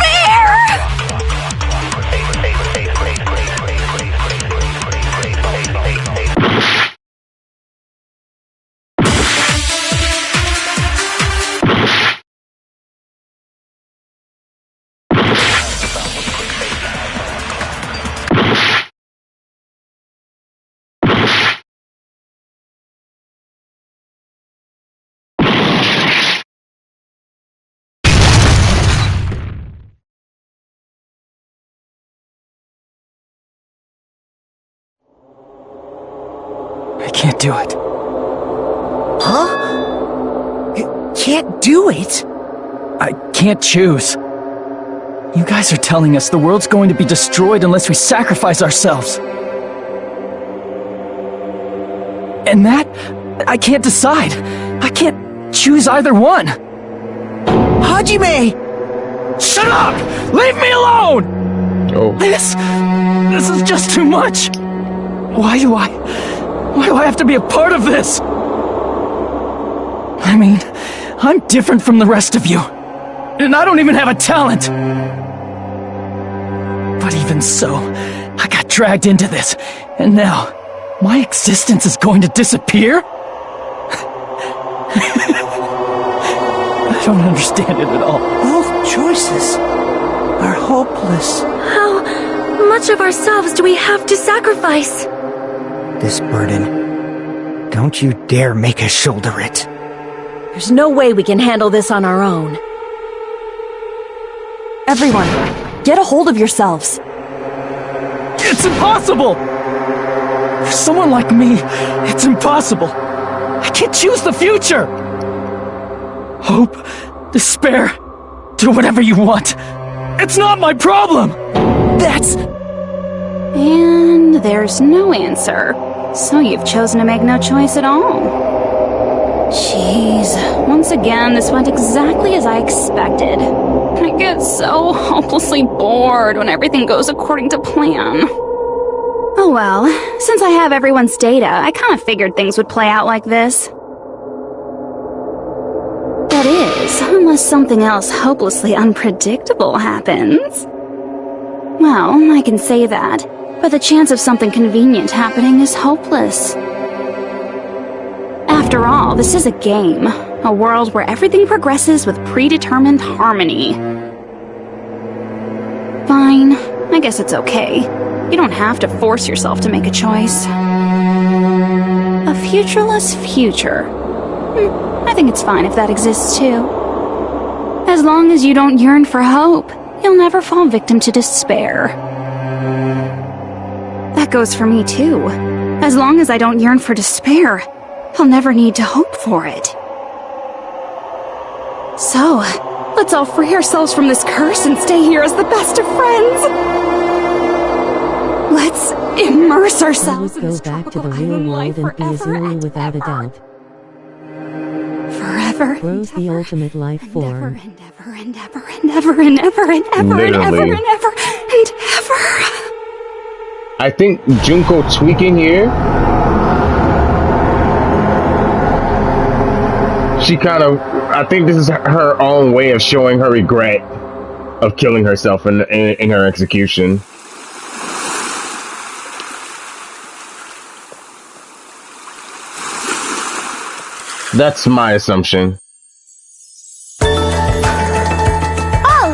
I can't do it. Huh? You can't do it? I can't choose. You guys are telling us the world's going to be destroyed unless we sacrifice ourselves. And that, I can't decide. I can't choose either one. Hajime! Shut up! Leave me alone! Oh. This is just too much. Why do I have to be a part of this? I mean, I'm different from the rest of you. And I don't even have a talent. But even so, I got dragged into this. And now, my existence is going to disappear? I don't understand it at all. Both choices are hopeless. how much of ourselves do we have to sacrifice? This burden, don't you dare make us shoulder it. There's no way we can handle this on our own. Everyone, get a hold of yourselves. It's impossible! For someone like me, it's impossible. I can't choose the future! Hope, despair, do whatever you want. It's not my problem! That's... And there's no answer. So you've chosen to make no choice at all. Jeez, once again, this went exactly as I expected. I get so hopelessly bored when everything goes according to plan. Oh well, since I have everyone's data, I kind of figured things would play out like this. That is, unless something else hopelessly unpredictable happens. Well, I can say that, but the chance of something convenient happening is hopeless. After all, this is a game, a world where everything progresses with predetermined harmony. Fine, I guess it's okay. You don't have to force yourself to make a choice. A futureless future. I think it's fine if that exists too. As long as you don't yearn for hope, you'll never fall victim to despair. That goes for me too. As long as I don't yearn for despair, I'll never need to hope for it. So, let's all free ourselves from this curse and stay here as the best of friends. Let's immerse She ourselves would in go this back to the tropical real island world life and be a forever Zulu and without a ever. doubt. Forever. Grows the ultimate life Never form. and ever and ever and ever and ever and ever and ever Literally. and ever and ever. I think Junko tweaking here. She kind of, I think this is her own way of showing her regret of killing herself in her execution. That's my assumption. All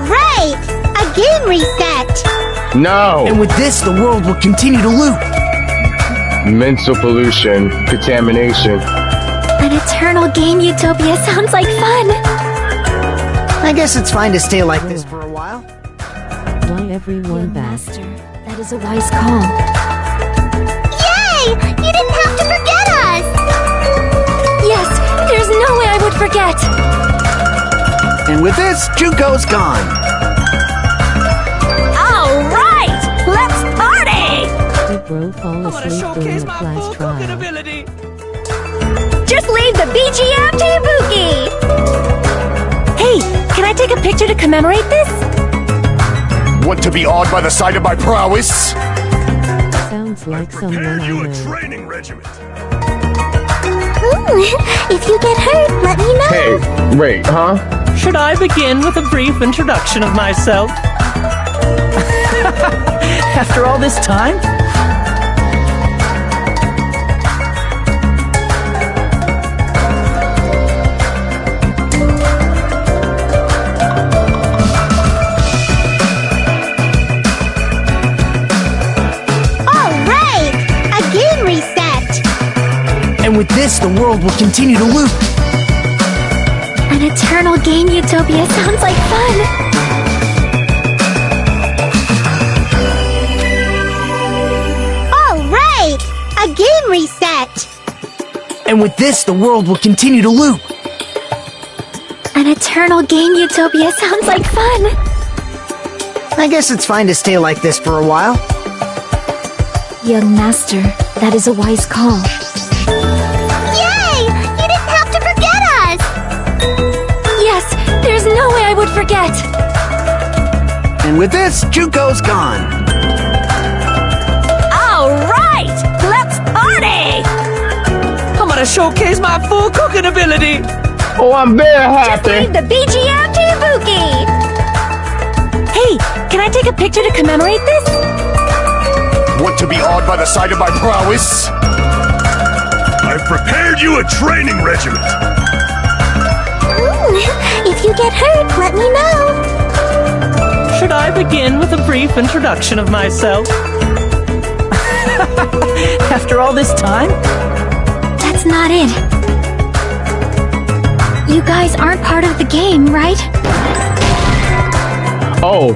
right! A game reset! No! And with this, the world will continue to loop. Mental pollution, contamination. An eternal game utopia sounds like fun. I guess it's fine to stay like this for a while. Why everyone back? Master, that is a wise call. Yay! You didn't have to forget us! Yes, there's no way I would forget. And with this, Junko's gone. All right, let's party! Did Bro fall asleep during the class trial? Just leave the BGM to Ibuki! Hey, can I take a picture to commemorate this? Want to be awed by the sight of my prowess? Sounds like someone I know. Training regiment. If you get hurt, let me know. Hey, wait, huh? Should I begin with a brief introduction of myself? After all this time? All right! A game reset! And with this, the world will continue to loop. An eternal game utopia sounds like fun. All right! A game reset! And with this, the world will continue to loop. An eternal game utopia sounds like fun. I guess it's fine to stay like this for a while. Young master, that is a wise call. Yay! You didn't have to forget us! Yes, there's no way I would forget. And with this, Junko's gone. All right, let's party! I'm gonna showcase my full cooking ability! Oh, I'm very Just happy. leave the BGM to Ibuki! Hey, can I take a picture to commemorate this? Want to be awed by the sight of my prowess? I've prepared you a training regiment. If you get hurt, let me know. Should I begin with a brief introduction of myself? After all this time? That's not it. You guys aren't part of the game, right? Oh,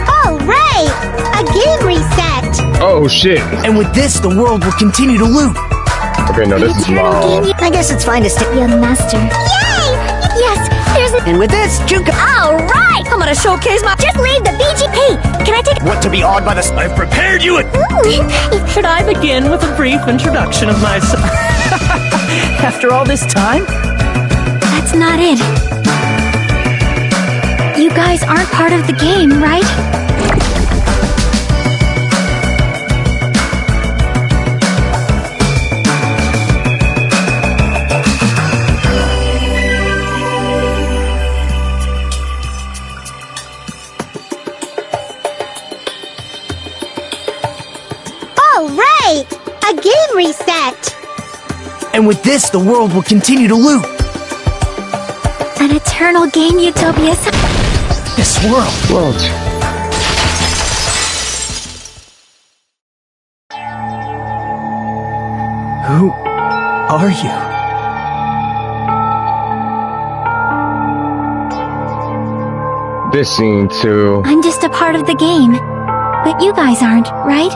All right! A game reset! oh shit. And with this, the world will continue to loop. Okay, no, this is long. I guess it's fine to stay. Young master. Yay! Yes, there's a... And with this, Junko. All right! I'm gonna showcase my... Just leave the BG... Hey, can I take... Want to be awed by the... I've prepared you a... Should I begin with a brief introduction of myself? After all this time? That's not it. You guys aren't part of the game, right? All right! A game reset! And with this, the world will continue to loop. An eternal game utopia. This world. Well, Who are you? this scene too. I'm just a part of the game. But you guys aren't, right?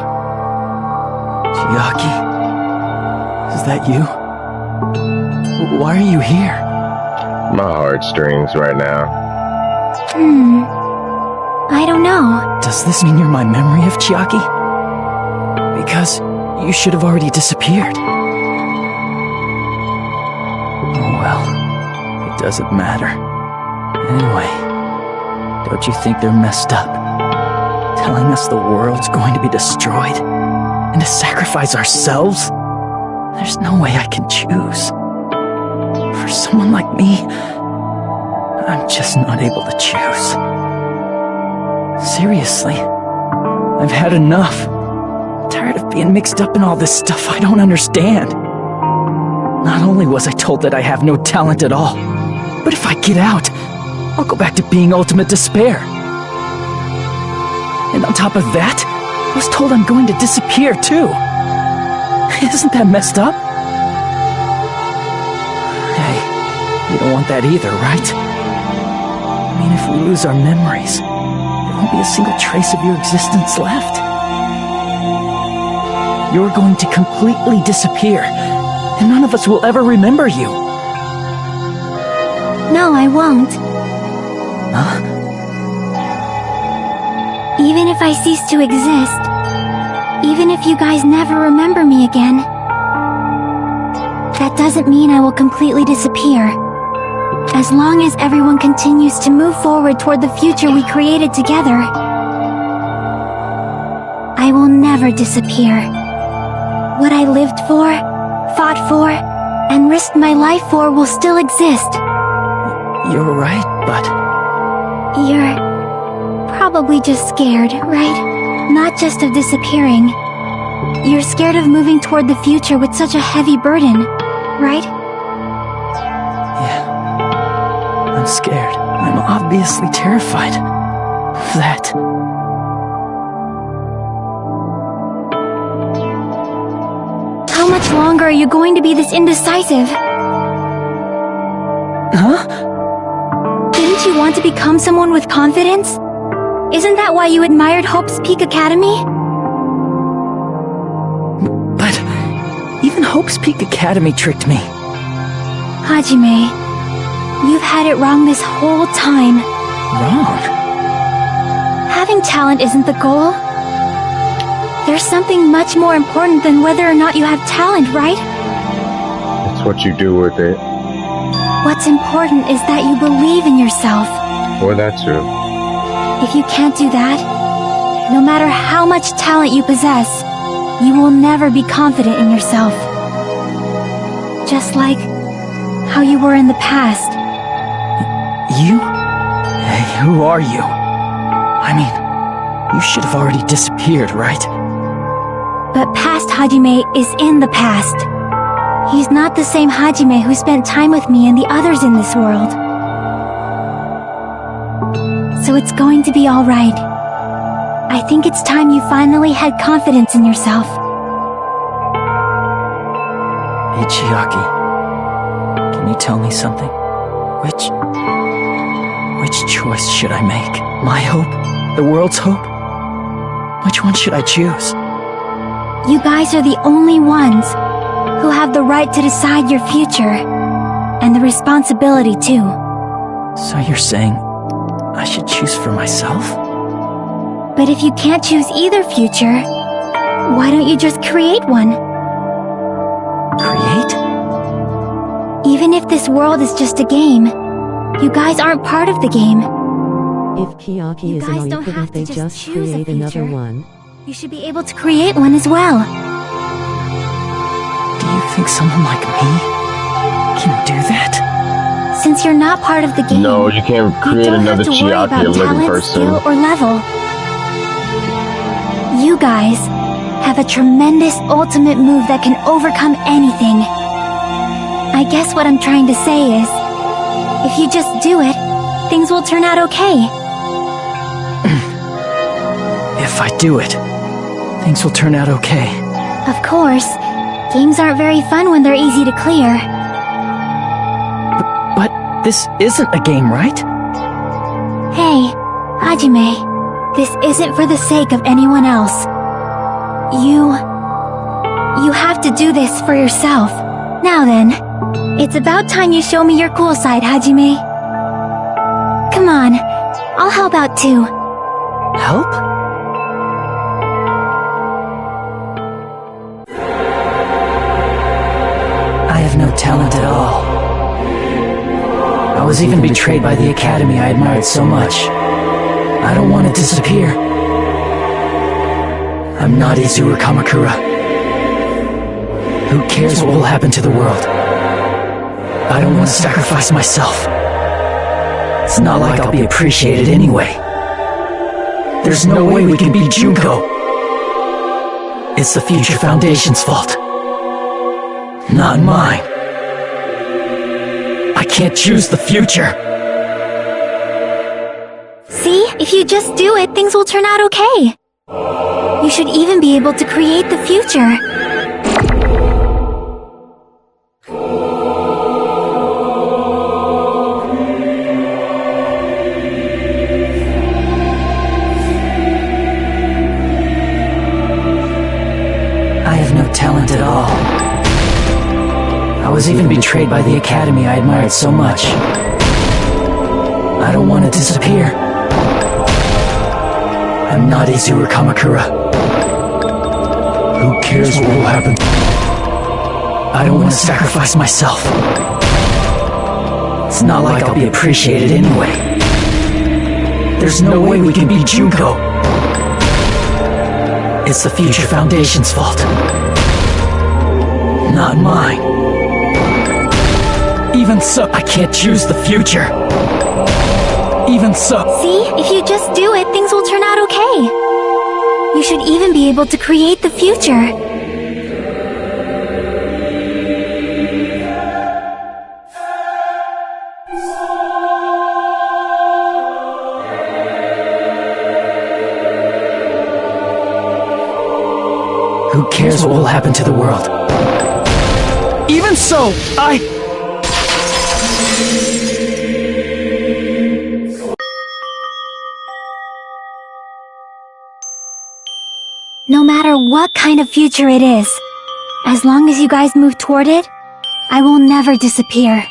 Chiaki? Is that you? Why are you here? My heartstrings right now. I don't know. Does this mean you're my memory of Chiaki? Because you should have already disappeared. Oh well, it doesn't matter. Anyway, don't you think they're messed up? Telling us the world's going to be destroyed and to sacrifice ourselves? There's no way I can choose. For someone like me, I'm just not able to choose. Seriously, I've had enough. I'm tired of being mixed up in all this stuff I don't understand. Not only was I told that I have no talent at all, but if I get out, I'll go back to being ultimate despair. And on top of that, I was told I'm going to disappear too. Isn't that messed up? Hey, you don't want that either, right? I mean, if we lose our memories, there won't be a single trace of your existence left. You're going to completely disappear, and none of us will ever remember you. No, I won't. Huh? Even if I cease to exist, even if you guys never remember me again, that doesn't mean I will completely disappear. As long as everyone continues to move forward toward the future we created together, I will never disappear. What I lived for, fought for, and risked my life for will still exist. You're right, but... You're probably just scared, right? Not just of disappearing. You're scared of moving toward the future with such a heavy burden, right? Yeah. I'm scared. I'm obviously terrified of that. How much longer are you going to be this indecisive? Huh? Didn't you want to become someone with confidence? Isn't that why you admired Hope's Peak Academy? But even Hope's Peak Academy tricked me. Hajime, you've had it wrong this whole time. Wrong? Having talent isn't the goal. There's something much more important than whether or not you have talent, right? It's what you do with it. What's important is that you believe in yourself. Or that too. If you can't do that, no matter how much talent you possess, you will never be confident in yourself. Just like how you were in the past. You? Hey, who are you? I mean, you should have already disappeared, right? But past Hajime is in the past. He's not the same Hajime who spent time with me and the others in this world. So it's going to be alright. I think it's time you finally had confidence in yourself. Hey, Chiaki. Can you tell me something? Which choice should I make? My hope? The world's hope? Which one should I choose? You guys are the only ones who have the right to decide your future. And the responsibility, too. So you're saying I should choose for myself? But if you can't choose either future, why don't you just create one? Create? Even if this world is just a game, you guys aren't part of the game. If Chiaki You is guys an don't couldn't have to they just just choose a create another future. one? You should be able to create one as well. Do you think someone like me can do that? Since you're not part of the game, No, you can't you create don't another have to worry Chiaki, about a living talent, person. skill, or level. You guys have a tremendous ultimate move that can overcome anything. I guess what I'm trying to say is, if you just do it, things will turn out okay. If I do it, things will turn out okay. Of course, games aren't very fun when they're easy to clear. But this isn't a game, right? Hey, Hajime, this isn't for the sake of anyone else. You have to do this for yourself. Now then, it's about time you show me your cool side, Hajime. Come on, I'll help out too. Help? I have no talent at all. I was even betrayed by the academy I admired so much. I don't want to disappear. I'm not Izuru Kamakura. Who cares what will happen to the world? I don't want to sacrifice myself. It's not like I'll be appreciated anyway. There's no way we can beat Junko. It's the Future Foundation's fault. Not mine. I can't choose the future. See? If you just do it, things will turn out okay. You should even be able to create the future. I have no talent at all. I was even betrayed by the academy I admired so much. I don't want to disappear. I'm not Izuru Kamakura. Who cares what will happen? I don't want to sacrifice myself. It's not like I'll be appreciated anyway. There's no way we can beat Junko. It's the Future Foundation's fault. Not mine. Even so, I can't choose the future. Even so. See? If you just do it, things will turn out okay. You should even be able to create the future. Who cares what will happen to the world? Even so, No matter what kind of future it is, as long as you guys move toward it, I will never disappear.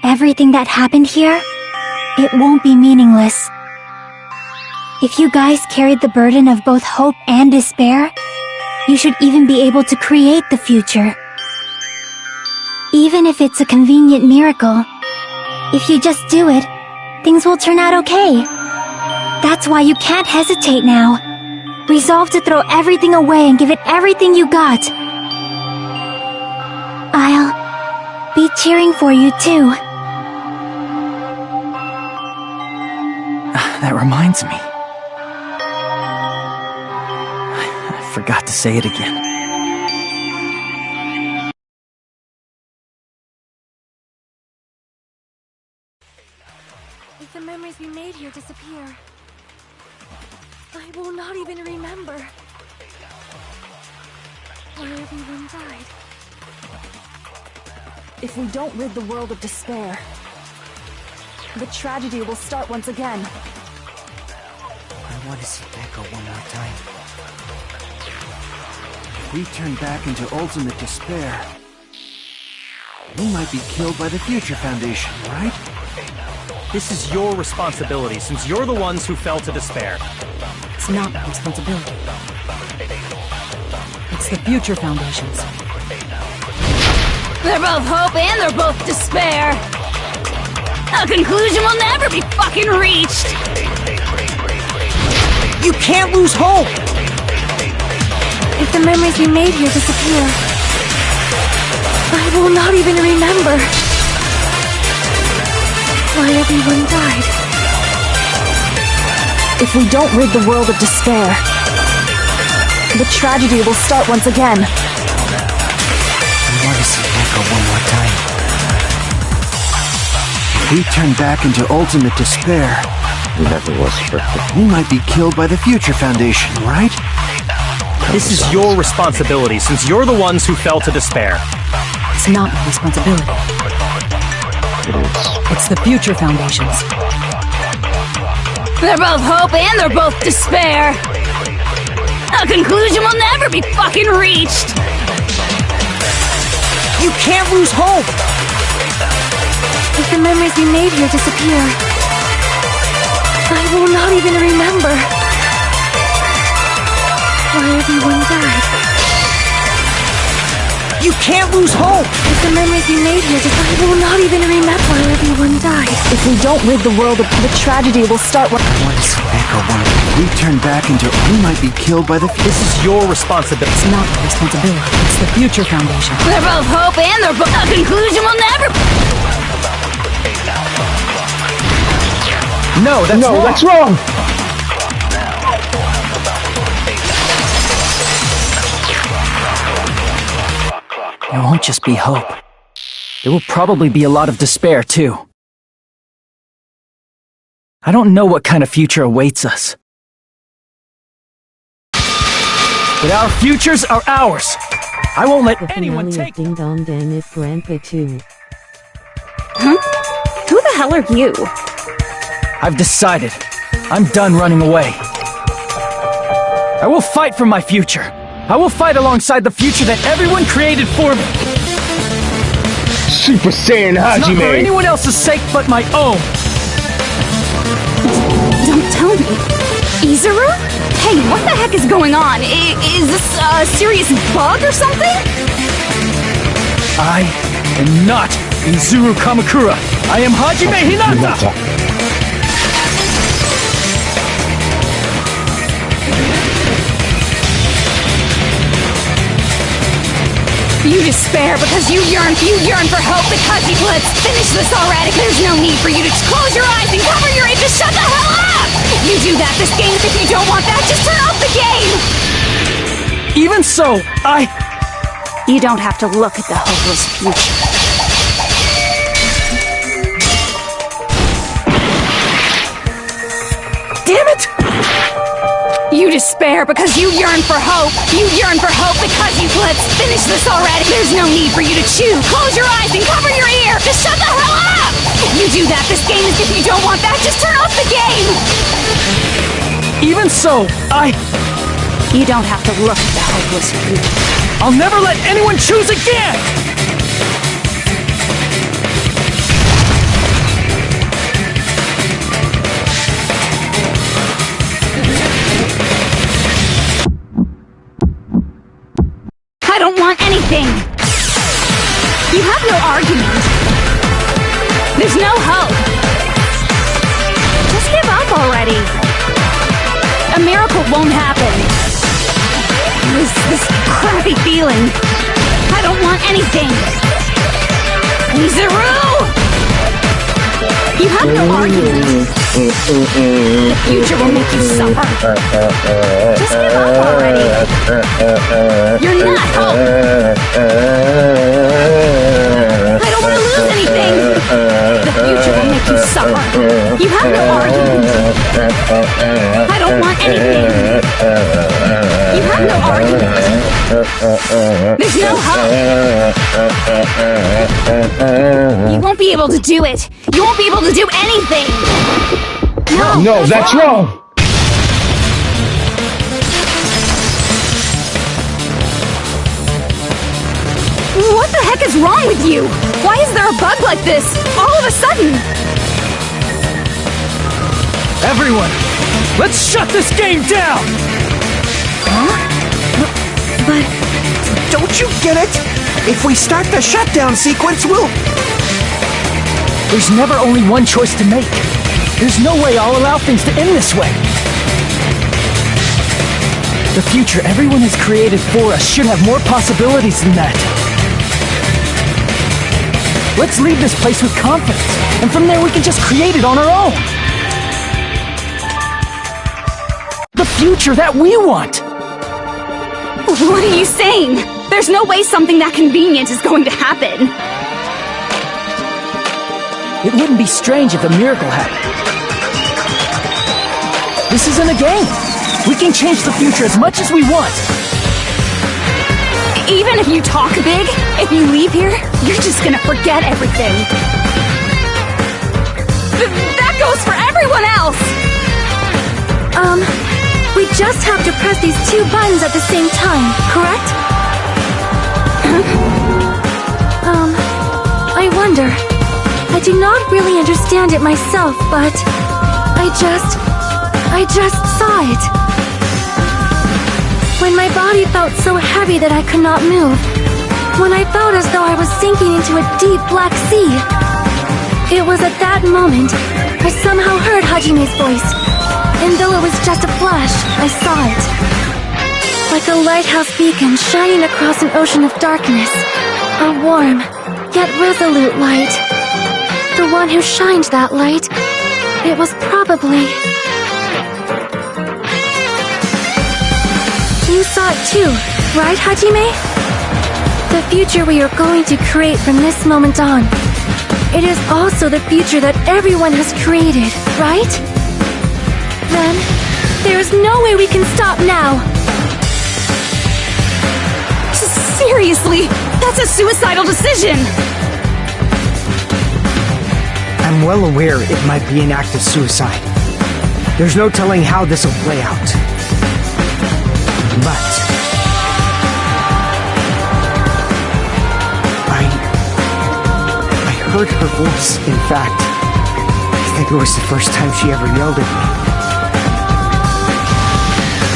Everything that happened here, it won't be meaningless. If you guys carried the burden of both hope and despair, you should even be able to create the future. Even if it's a convenient miracle, if you just do it, things will turn out okay. That's why you can't hesitate now. Resolve to throw everything away and give it everything you got. I'll be cheering for you too. That reminds me. I forgot to say it again. If the memories we made here disappear, I will not even remember why everyone died. If we don't rid the world of despair, the tragedy will start once again. I want to see Echo one more time. If we turn back into ultimate despair, we might be killed by the Future Foundation, right? This is your responsibility, since you're the ones who fell to despair. It's not my responsibility. It's the Future Foundation's. They're both hope and they're both despair. A conclusion will never be fucking reached. You can't lose hope! If the memories we made here disappear, I will not even remember why everyone died. If we don't rid the world of despair, the tragedy will start once again. I want to see Echo one more time. If we turn back into ultimate despair, Never was perfect. we might be killed by the Future Foundation, right? This is your responsibility, since you're the ones who fell to despair. It's not my responsibility. It's the Future Foundation's. They're both hope and they're both despair. A conclusion will never be fucking reached. You can't lose hope! If the memories we made here disappear, I will not even remember why everyone died. You can't lose hope! If the memories you made here just I will not even remember why everyone died. If we don't rid the world of the tragedy will start when... Once Echo One, we turn back into... We might be killed by the... This is your responsibility. It's not my responsibility. It's the Future Foundation. They're both hope and they're both... A conclusion will never... No, that's wrong. That's wrong. It won't just be hope. There will probably be a lot of despair, too. I don't know what kind of future awaits us. But our futures are ours! I won't let The anyone finale take of Ding Dong DanganRonpa 2. Huh? Who the hell are you? I've decided. I'm done running away. I will fight for my future. I will fight alongside the future that everyone created for me. Super Saiyan It's not for Hajime. anyone else's sake but my own. Don't tell me. Izuru? Hey, what the heck is going on? Is this a serious bug or something? I am not Izuru Kamakura. I am Hajime Hinata. You despair because you yearn for hope because you... Let's finish this already. There's no need for you to close your eyes and cover your ears. Just shut the hell up! You do that this game. If you don't want that, just turn off the game! Even so, You don't have to look at the hopeless future. Damn it! You despair because you yearn for hope. You yearn for hope because you... Let's finish this already. There's no need for you to choose. Close your eyes and cover your ear. Just shut the hell up! You do that this game. If you don't want that, just turn off the game! Even so, You don't have to look at the hopeless future. I'll never let anyone choose again! I don't want anything! You have no argument. There's no hope. Just give up already. A miracle won't happen. This crappy feeling. I don't want anything. Izuru! You have no argument. The future will make you suffer. Just give up already. You're not hope. I don't want to lose anything. The future will make you suffer. You have no argument. I don't want anything. You have no argument. There's no hope. You won't be able to do it. You won't be able to do anything. No, that's wrong. What the heck is wrong with you? Why is there a bug like this all of a sudden? Everyone, let's shut this game down! But... Don't you get it? If we start the shutdown sequence, we'll... There's never only one choice to make. There's no way I'll allow things to end this way. The future everyone has created for us should have more possibilities than that. Let's leave this place with confidence, and from there we can just create it on our own. The future that we want! What are you saying? There's no way something that convenient is going to happen. It wouldn't be strange if a miracle happened. This isn't a game. We can change the future as much as we want. Even if you talk big, if you leave here, you're just gonna forget everything. That goes for everyone else! We just have to press these two buttons at the same time, correct? I wonder. I do not really understand it myself, but I just saw it. When my body felt so heavy that I could not move. When I felt as though I was sinking into a deep black sea. It was at that moment I somehow heard Hajime's voice. And though it was just a flash, I saw it. Like a lighthouse beacon shining across an ocean of darkness. A warm, yet resolute light. The one who shined that light, it was probably... You saw it too, right, Hajime? The future we are going to create from this moment on. It is also the future that everyone has created, right? Then, there is no way we can stop now. Seriously, that's a suicidal decision! I'm well aware it might be an act of suicide. There's no telling how this will play out. But... I heard her voice, in fact. I think it was the first time she ever yelled at me.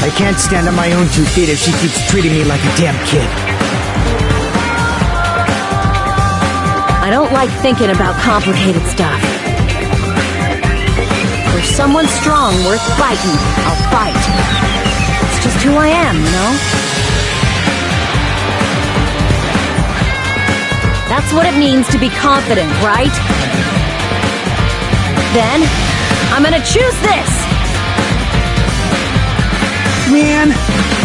I can't stand on my own 2 feet if she keeps treating me like a damn kid. I don't like thinking about complicated stuff. For someone strong worth fighting, I'll fight. It's just who I am, you know? That's what it means to be confident, right? Then, I'm gonna choose this! Man,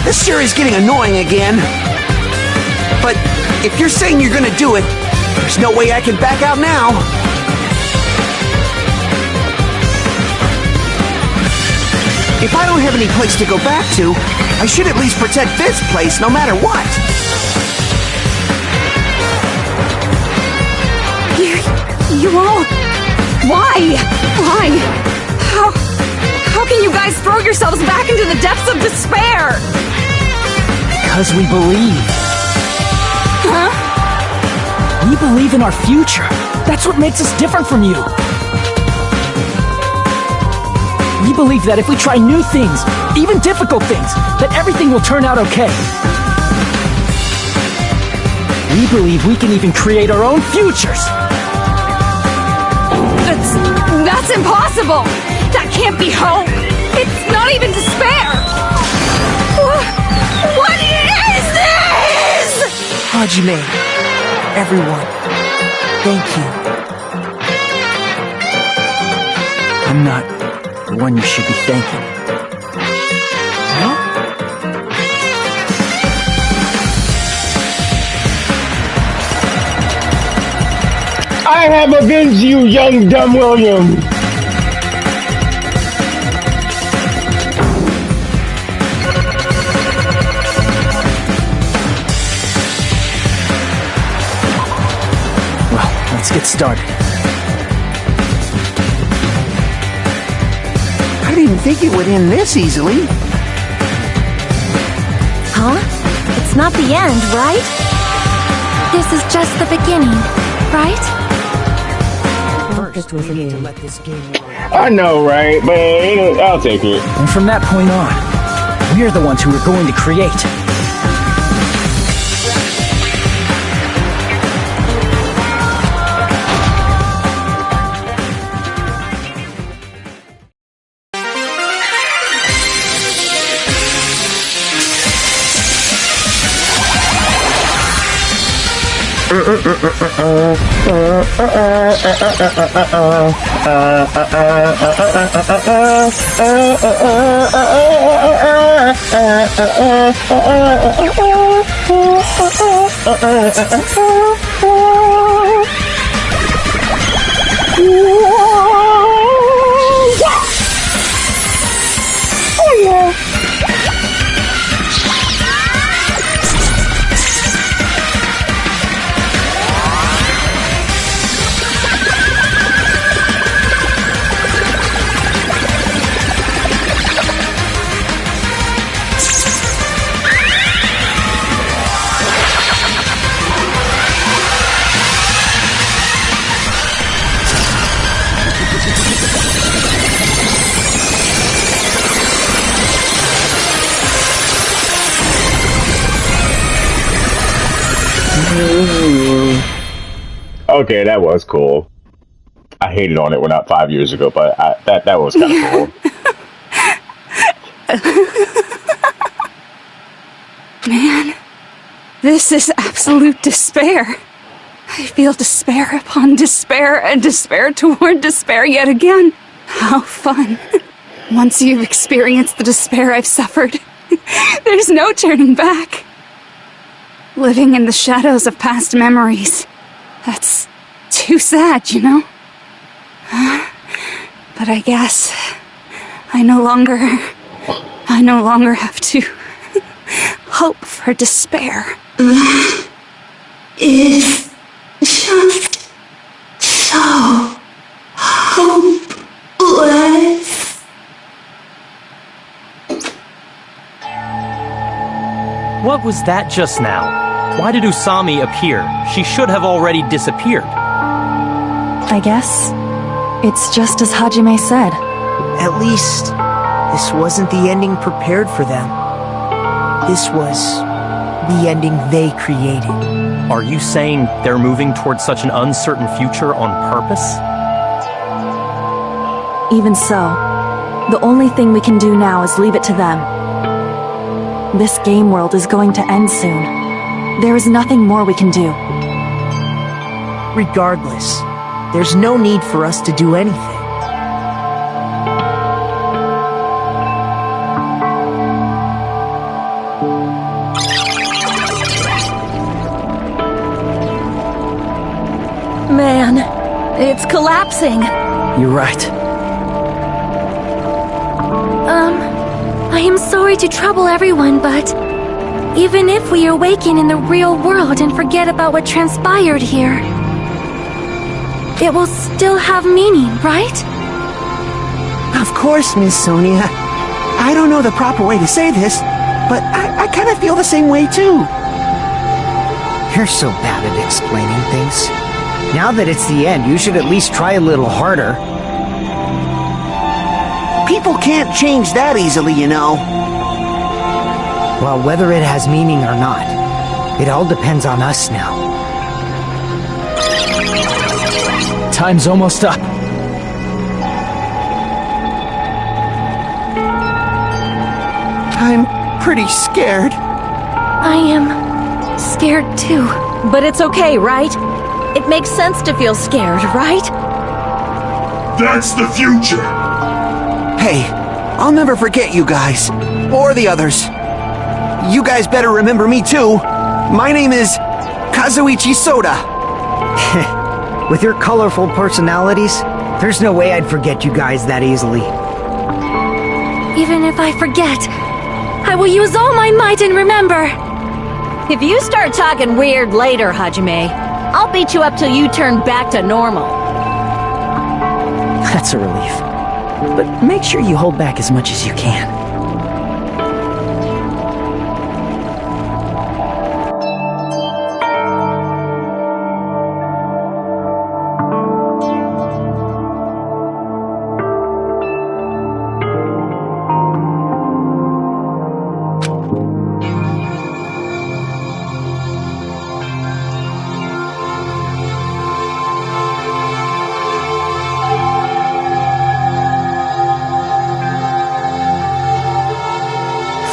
this sure is getting annoying again. But if you're saying you're gonna do it, there's no way I can back out now. If I don't have any place to go back to, I should at least protect this place no matter what. You all... Why? How can you guys throw yourselves back into the depths of despair? Because we believe. Huh? We believe in our future. That's what makes us different from you. We believe that if we try new things, even difficult things, that everything will turn out okay. We believe we can even create our own futures. That's impossible! That can't be hope! It's not even despair! What is this?! Hajime, everyone, thank you. I'm not the one you should be thanking. Huh? I have avenged you, young dumb William. Well, let's get started. I didn't think it would end this easily. Huh? It's not the end, right? This is just the beginning, right? First, we need to let this game work. I know, right? But I'll take it. And from that point on, we're the ones who are going to create. Okay, that was cool. I hated on it when 5 years ago, but that was kind of cool. Man, this is absolute despair. I feel despair upon despair and despair toward despair yet again. How fun. Once you've experienced the despair I've suffered, there's no turning back. Living in the shadows of past memories. That's too sad, you know? But I guess I no longer have to hope for despair. That is just so hopeless. What was that just now? Why did Usami appear? She should have already disappeared. I guess it's just as Hajime said. At least, this wasn't the ending prepared for them. This was the ending they created. Are you saying they're moving towards such an uncertain future on purpose? Even so, the only thing we can do now is leave it to them. This game world is going to end soon. There is nothing more we can do. Regardless, there's no need for us to do anything. Man, it's collapsing. You're right. I am sorry to trouble everyone, but even if we awaken in the real world and forget about what transpired here, it will still have meaning, right? Of course, Miss Sonia. I don't know the proper way to say this, but I kind of feel the same way too. You're so bad at explaining things. Now that it's the end, you should at least try a little harder. People can't change that easily, you know. Well, whether it has meaning or not, it all depends on us now. Time's almost up. I'm pretty scared. I am scared too. But it's okay, right? It makes sense to feel scared, right? That's the future! Hey, I'll never forget you guys. Or the others. You guys better remember me too. My name is Kazuichi Soda. With your colorful personalities, there's no way I'd forget you guys that easily. Even if I forget, I will use all my might and remember. If you start talking weird later, Hajime, I'll beat you up till you turn back to normal. That's a relief. But make sure you hold back as much as you can.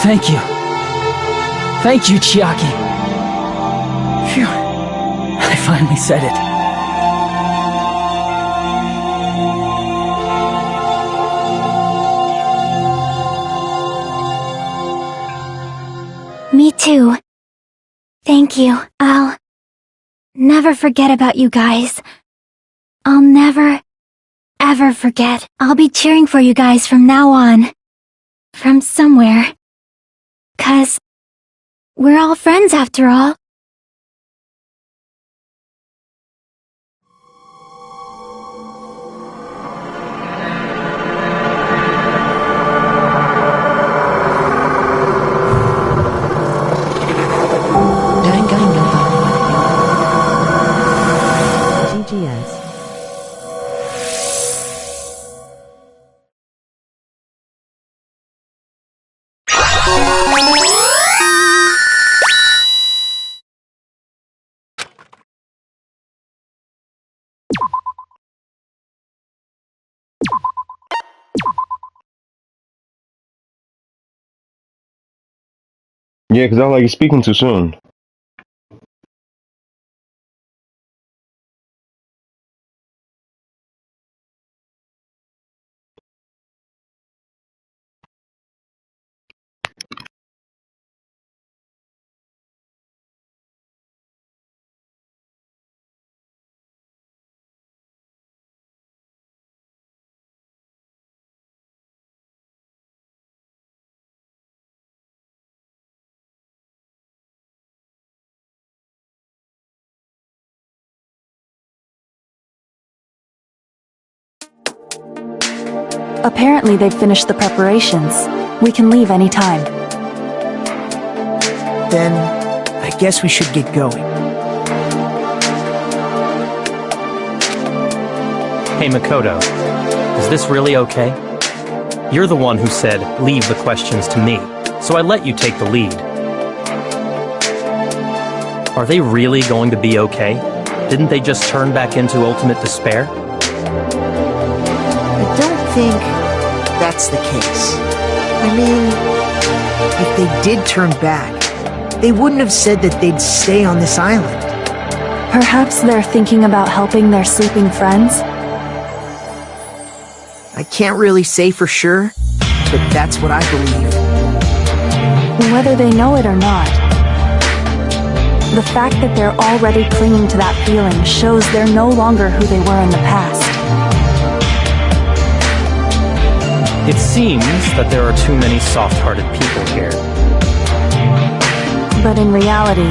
Thank you. Thank you, Chiaki. Phew. I finally said it. Me too. Thank you. I'll never forget about you guys. I'll never, ever forget. I'll be cheering for you guys from now on. From somewhere. 'Cause we're all friends after all. DanganRonpa. GGS. Yeah, because I was like, you're speaking too soon. Apparently they've finished the preparations. We can leave any time. Then, I guess we should get going. Hey Makoto, is this really okay? You're the one who said, leave the questions to me, so I let you take the lead. Are they really going to be okay? Didn't they just turn back into ultimate despair? I don't think that's the case. I mean, if they did turn back, they wouldn't have said that they'd stay on this island. Perhaps they're thinking about helping their sleeping friends? I can't really say for sure, but that's what I believe. Whether they know it or not, the fact that they're already clinging to that feeling shows they're no longer who they were in the past. It seems that there are too many soft-hearted people here. But in reality,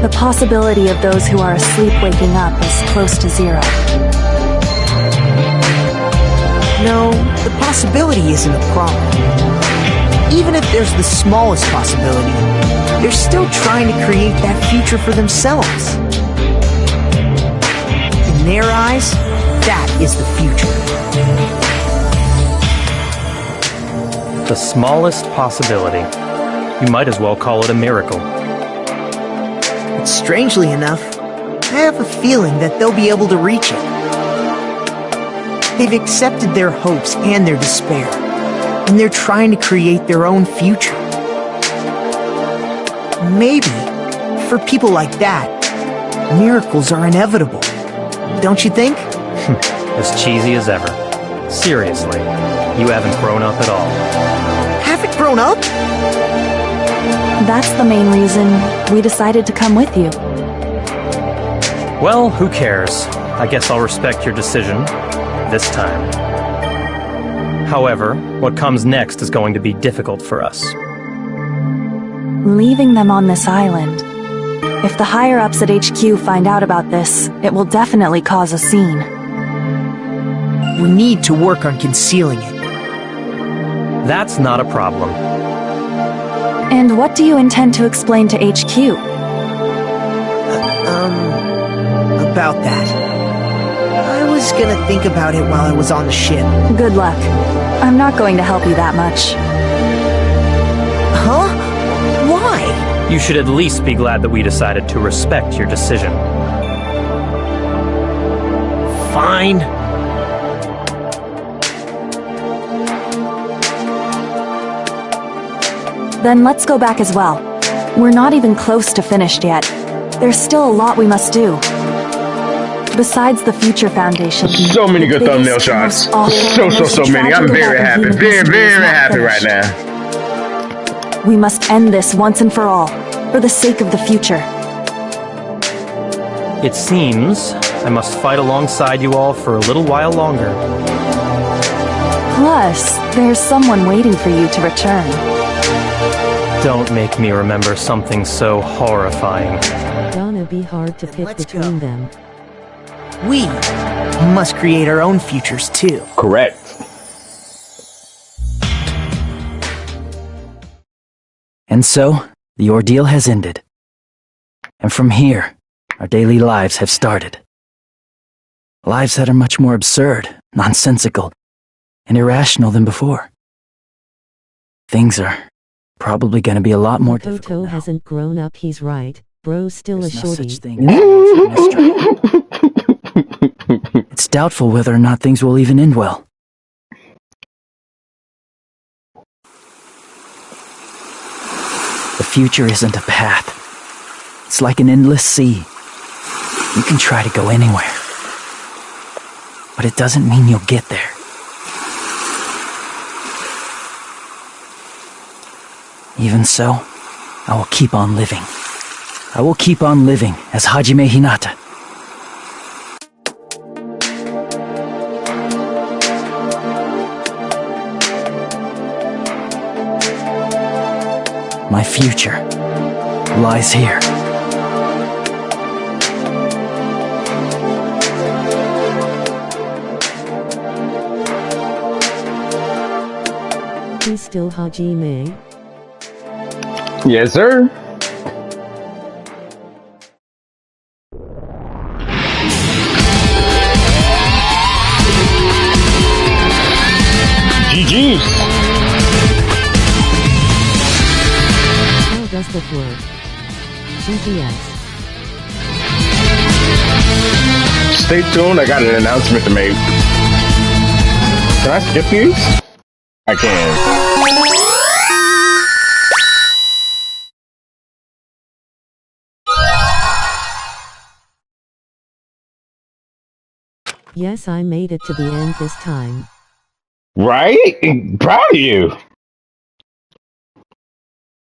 the possibility of those who are asleep waking up is close to zero. No, the possibility isn't a problem. Even if there's the smallest possibility, they're still trying to create that future for themselves. In their eyes, that is the future. The smallest possibility. You might as well call it a miracle. But strangely enough, I have a feeling that they'll be able to reach it. They've accepted their hopes and their despair, and they're trying to create their own future. Maybe, for people like that, miracles are inevitable. Don't you think? As cheesy as ever. Seriously, you haven't grown up at all. Haven't grown up? That's the main reason we decided to come with you. Well, who cares? I guess I'll respect your decision. This time. However, what comes next is going to be difficult for us. Leaving them on this island. If the higher-ups at HQ find out about this, it will definitely cause a scene. We need to work on concealing it. That's not a problem. And what do you intend to explain to HQ? About that. I was gonna think about it while I was on the ship. Good luck. I'm not going to help you that much. Huh? Why? You should at least be glad that we decided to respect your decision. Fine. Then let's go back as well. We're not even close to finished yet. There's still a lot we must do. Besides the Future Foundation, so many good thumbnail shots. So many. I'm very happy. Very happy right now. We must end this once and for all, for the sake of the future. It seems I must fight alongside you all for a little while longer. Plus, there's someone waiting for you to return. Don't make me remember something so horrifying. Gonna be hard to pick between them. We must create our own futures too. Correct. And so, the ordeal has ended. And from here, our daily lives have started. Lives that are much more absurd, nonsensical, and irrational than before. Things are probably going to be a lot more difficult Toto now. hasn't grown up, he's right. Bro's still There's a no shorty. such thing as mystery. It's doubtful whether or not things will even end well. The future isn't a path. It's like an endless sea. You can try to go anywhere. But it doesn't mean you'll get there. Even so, I will keep on living. I will keep on living as Hajime Hinata. My future lies here. He's still Hajime. Yes, sir. GG's. How does that work? GGS. Stay tuned, I got an announcement to make. Can I skip these? I can. Yes, I made it to the end this time. Right? Proud of you.